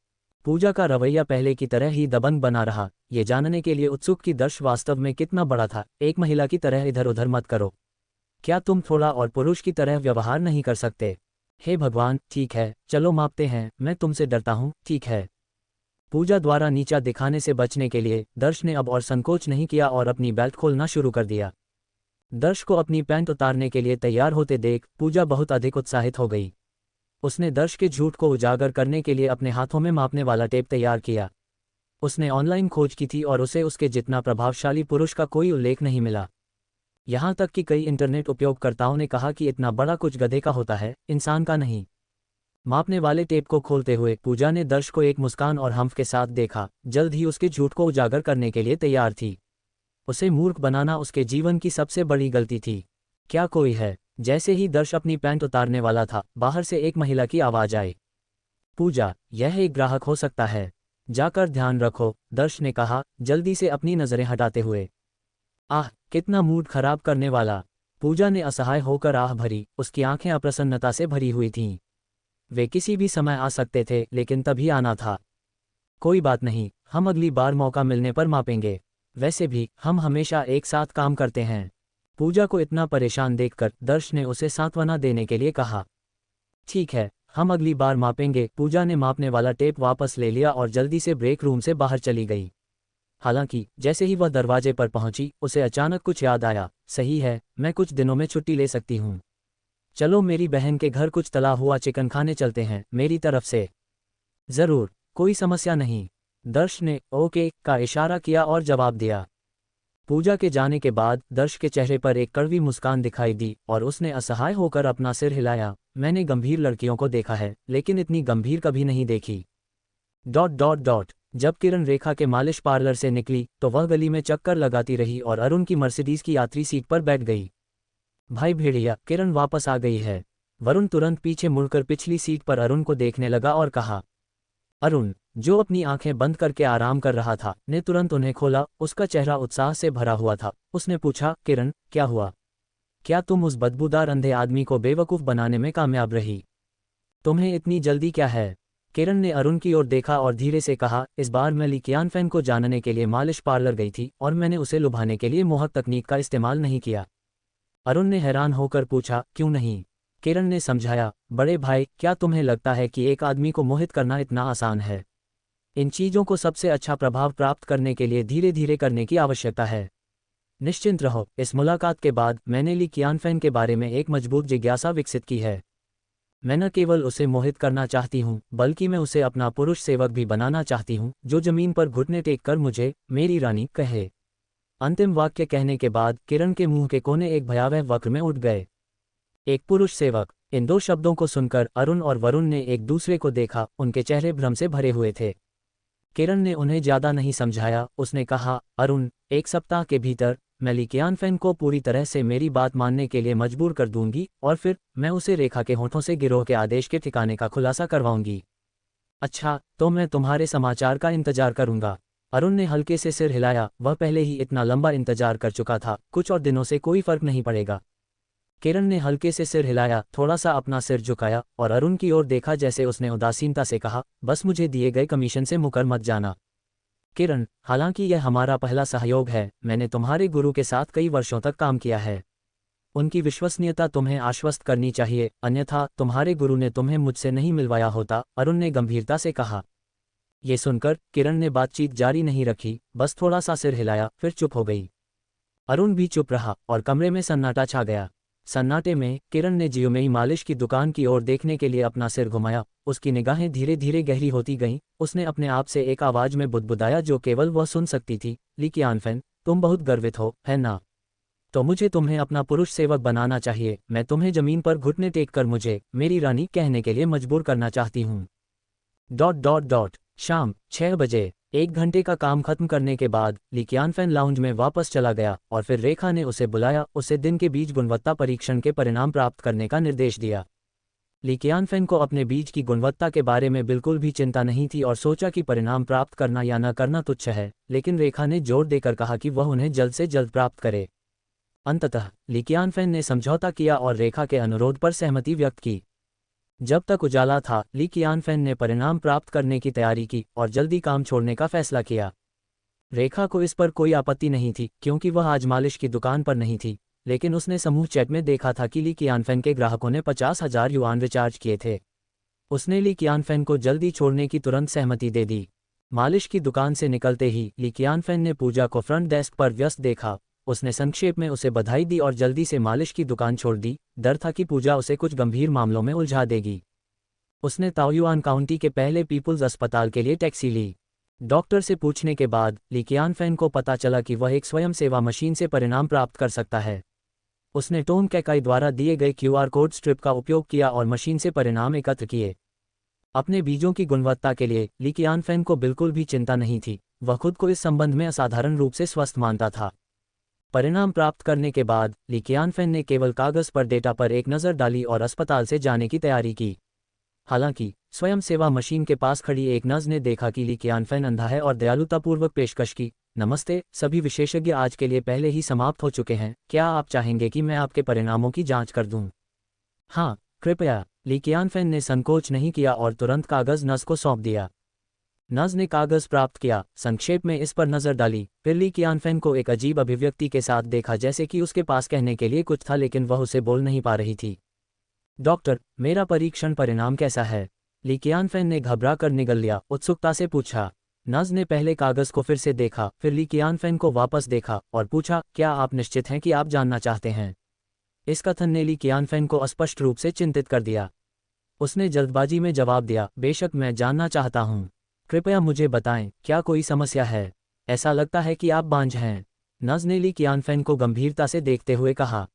पूजा का रवैया पहले की तरह ही दबंग बना रहा, ये जानने के लिए उत्सुक कि दर्श वास्तव में कितना बड़ा था। एक महिला की तरह इधर उधर मत करो। क्या तुम थोड़ा और पुरुष की तरह व्यवहार नहीं कर सकते? हे भगवान, ठीक है, चलो मापते हैं। मैं तुमसे डरता हूँ, ठीक है। पूजा द्वारा नीचा दिखाने से बचने के लिए दर्श ने अब और संकोच नहीं किया और अपनी बेल्ट खोलना शुरू कर दिया। दर्श को अपनी पैंट उतारने के लिए तैयार होते देख पूजा बहुत अधिक उत्साहित हो गई। उसने दर्श के झूठ को उजागर करने के लिए अपने हाथों में मापने वाला टेप तैयार किया। उसने ऑनलाइन खोज की थी और उसे उसके जितना प्रभावशाली पुरुष का कोई उल्लेख नहीं मिला। यहाँ तक कि कई इंटरनेट उपयोगकर्ताओं ने कहा कि इतना बड़ा कुछ गधे का होता है, इंसान का नहीं। मापने वाले टेप को खोलते हुए पूजा ने दर्श को एक मुस्कान और हम्फ के साथ देखा। जल्द ही उसके झूठ को उजागर करने के लिए तैयार थी। उसे मूर्ख बनाना उसके जीवन की सबसे बड़ी गलती थी। क्या कोई है? जैसे ही दर्श अपनी पैंट उतारने वाला था, बाहर से एक महिला की आवाज आई। पूजा, यह एक ग्राहक हो सकता है। जाकर ध्यान रखो, दर्श ने कहा, जल्दी से अपनी नजरें हटाते हुए। आह, कितना मूड खराब करने वाला। पूजा ने असहाय होकर आह भरी। उसकी आंखें अप्रसन्नता से भरी हुई थीं। वे किसी भी समय आ सकते थे, लेकिन तभी आना था। कोई बात नहीं, हम अगली बार मौका मिलने पर मापेंगे। वैसे भी हम हमेशा एक साथ काम करते हैं। पूजा को इतना परेशान देखकर दर्श ने उसे सांत्वना देने के लिए कहा। ठीक है, हम अगली बार मापेंगे। पूजा ने मापने वाला टेप वापस ले लिया और जल्दी से ब्रेक रूम से बाहर चली गई। हालांकि जैसे ही वह दरवाजे पर पहुंची, उसे अचानक कुछ याद आया। सही है, मैं कुछ दिनों में छुट्टी ले सकती हूँ। चलो मेरी बहन के घर कुछ तला हुआ चिकन खाने चलते हैं, मेरी तरफ से। जरूर, कोई समस्या नहीं। दर्श ने ओके का इशारा किया और जवाब दिया। पूजा के जाने के बाद दर्श के चेहरे पर एक कड़वी मुस्कान दिखाई दी और उसने असहाय होकर अपना सिर हिलाया। मैंने गंभीर लड़कियों को देखा है, लेकिन इतनी गंभीर कभी नहीं देखी। ... जब किरण रेखा के मालिश पार्लर से निकली तो वह गली में चक्कर लगाती रही और अरुण की मर्सिडीज की यात्री सीट पर बैठ गई। भाई भेड़िया, किरण वापस आ गई है। वरुण तुरंत पीछे मुड़कर पिछली सीट पर अरुण को देखने लगा और कहा। अरुण, जो अपनी आंखें बंद करके आराम कर रहा था, ने तुरंत उन्हें खोला। उसका चेहरा उत्साह से भरा हुआ था। उसने पूछा, किरण, क्या हुआ? क्या तुम उस बदबूदार अंधे आदमी को बेवकूफ़ बनाने में कामयाब रही? तुम्हें इतनी जल्दी क्या है? किरण ने अरुण की ओर देखा और धीरे से कहा, इस बार मैं ली कियानफेन को जानने के लिए मालिश पार्लर गई थी और मैंने उसे लुभाने के लिए मोहक तकनीक का इस्तेमाल नहीं किया। अरुण ने हैरान होकर पूछा, क्यों नहीं? किरण ने समझाया, बड़े भाई, क्या तुम्हें लगता है कि एक आदमी को मोहित करना इतना आसान है? इन चीज़ों को सबसे अच्छा प्रभाव प्राप्त करने के लिए धीरे धीरे करने की आवश्यकता है। निश्चिंत रहो, इस मुलाकात के बाद मैंने ली कियानफेन के बारे में एक मजबूत जिज्ञासा विकसित की है। मैं न केवल उसे मोहित करना चाहती हूँ, बल्कि मैं उसे अपना पुरुष सेवक भी बनाना चाहती हूँ, जो जमीन पर घुटने टेक कर मुझे मेरी रानी कहे। अंतिम वाक्य कहने के बाद किरण के मुंह के कोने एक भयावह वक्र में उठ गए। एक पुरुष सेवक। इन दो शब्दों को सुनकर अरुण और वरुण ने एक दूसरे को देखा। उनके चेहरे भ्रम से भरे हुए थे। किरण ने उन्हें ज्यादा नहीं समझाया। उसने कहा, अरुण, एक सप्ताह के भीतर मैं ली कियानफेन को पूरी तरह से मेरी बात मानने के लिए मजबूर कर दूंगी और फिर मैं उसे रेखा के होठों से गिरोह के आदेश के ठिकाने का खुलासा करवाऊंगी। अच्छा, तो मैं तुम्हारे समाचार का इंतजार करूंगा। अरुण ने हल्के से सिर हिलाया। वह पहले ही इतना लंबा इंतजार कर चुका था, कुछ और दिनों से कोई फर्क नहीं पड़ेगा। किरण ने हल्के से सिर हिलाया, थोड़ा सा अपना सिर झुकाया और अरुण की ओर देखा। जैसे उसने उदासीनता से कहा, बस मुझे दिए गए कमीशन से मुकर मत जाना। किरण, हालांकि यह हमारा पहला सहयोग है, मैंने तुम्हारे गुरु के साथ कई वर्षों तक काम किया है। उनकी विश्वसनीयता तुम्हें आश्वस्त करनी चाहिए, अन्यथा तुम्हारे गुरु ने तुम्हें मुझसे नहीं मिलवाया होता। अरुण ने गंभीरता से कहा। ये सुनकर किरण ने बातचीत जारी नहीं रखी, बस थोड़ा सा सिर हिलाया, फिर चुप हो गई। अरुण भी चुप रहा और कमरे में सन्नाटा छा गया। सन्नाटे में किरण ने जियोमेई मालिश की दुकान की ओर देखने के लिए अपना सिर घुमाया। उसकी निगाहें धीरे धीरे गहरी होती गईं। उसने अपने आप से एक आवाज में बुदबुदाया जो केवल वह सुन सकती थी, ली कियानफेन, तुम बहुत गर्वित हो, है ना? तो मुझे तुम्हें अपना पुरुष सेवक बनाना चाहिए। मैं तुम्हें जमीन पर घुटने टेक कर मुझे मेरी रानी कहने के लिए मजबूर करना चाहती हूँ। शाम 6 बजे 1 घंटे का काम खत्म करने के बाद ली कियानफेन लाउंज में वापस चला गया और फिर रेखा ने उसे बुलाया। उसे दिन के बीज गुणवत्ता परीक्षण के परिणाम प्राप्त करने का निर्देश दिया। ली कियानफेन को अपने बीज की गुणवत्ता के बारे में बिल्कुल भी चिंता नहीं थी और सोचा कि परिणाम प्राप्त करना या न करना तुच्छ है, लेकिन रेखा ने जोर देकर कहा कि वह उन्हें जल्द से जल्द प्राप्त करे। अंततः ली कियानफेन ने समझौता किया और रेखा के अनुरोध पर सहमति व्यक्त की। जब तक उजाला था, ली कियानफेन ने परिणाम प्राप्त करने की तैयारी की और जल्दी काम छोड़ने का फैसला किया। रेखा को इस पर कोई आपत्ति नहीं थी क्योंकि वह आज मालिश की दुकान पर नहीं थी, लेकिन उसने समूह चैट में देखा था कि ली कियानफेन के ग्राहकों ने 50,000 युआन रिचार्ज किए थे। उसने ली कियानफेन को जल्दी छोड़ने की तुरंत सहमति दे दी। मालिश की दुकान से निकलते ही ली कियानफेन ने पूजा को फ्रंट डेस्क पर व्यस्त देखा। उसने संक्षेप में उसे बधाई दी और जल्दी से मालिश की दुकान छोड़ दी। डर था कि पूजा उसे कुछ गंभीर मामलों में उलझा देगी। उसने ताओयुआन काउंटी के पहले पीपुल्स अस्पताल के लिए टैक्सी ली। डॉक्टर से पूछने के बाद ली कियानफेन को पता चला कि वह एक स्वयं सेवा मशीन से परिणाम प्राप्त कर सकता है। उसने टोम कैकाई द्वारा दिए गए QR कोड स्ट्रिप का उपयोग किया और मशीन से परिणाम एकत्र किए। अपने बीजों की गुणवत्ता के लिए ली कियानफेन को बिल्कुल भी चिंता नहीं थी। वह खुद को इस संबंध में असाधारण रूप से स्वस्थ मानता था। परिणाम प्राप्त करने के बाद ली कियानफेन ने केवल कागज पर डेटा पर एक नज़र डाली और अस्पताल से जाने की तैयारी की। हालांकि स्वयं सेवा मशीन के पास खड़ी एक नर्स ने देखा कि ली कियानफेन अंधा है और दयालुतापूर्वक पेशकश की, नमस्ते, सभी विशेषज्ञ आज के लिए पहले ही समाप्त हो चुके हैं। क्या आप चाहेंगे कि मैं आपके परिणामों की जांच कर दूं? हाँ, कृपया। ली कियानफेन ने संकोच नहीं किया और तुरंत कागज नर्स को सौंप दिया। नर्स ने कागज प्राप्त किया, संक्षेप में इस पर नजर डाली, फिर ली कियानफेन को एक अजीब अभिव्यक्ति के साथ देखा, जैसे कि उसके पास कहने के लिए कुछ था लेकिन वह उसे बोल नहीं पा रही थी। डॉक्टर, मेरा परीक्षण परिणाम कैसा है? ली कियानफेन ने घबरा कर निगल लिया, उत्सुकता से पूछा। नर्स ने पहले कागज को फिर से देखा, फिर ली कियानफेन को वापस देखा और पूछा, क्या आप निश्चित हैं कि आप जानना चाहते हैं? इस कथन ने ली कियानफेन को स्पष्ट रूप से चिंतित कर दिया। उसने जल्दबाजी में जवाब दिया, बेशक मैं जानना चाहता हूँ। कृपया मुझे बताएं, क्या कोई समस्या है? ऐसा लगता है कि आप बांझ हैं। नर्स ने ली कियानफेन को गंभीरता से देखते हुए कहा।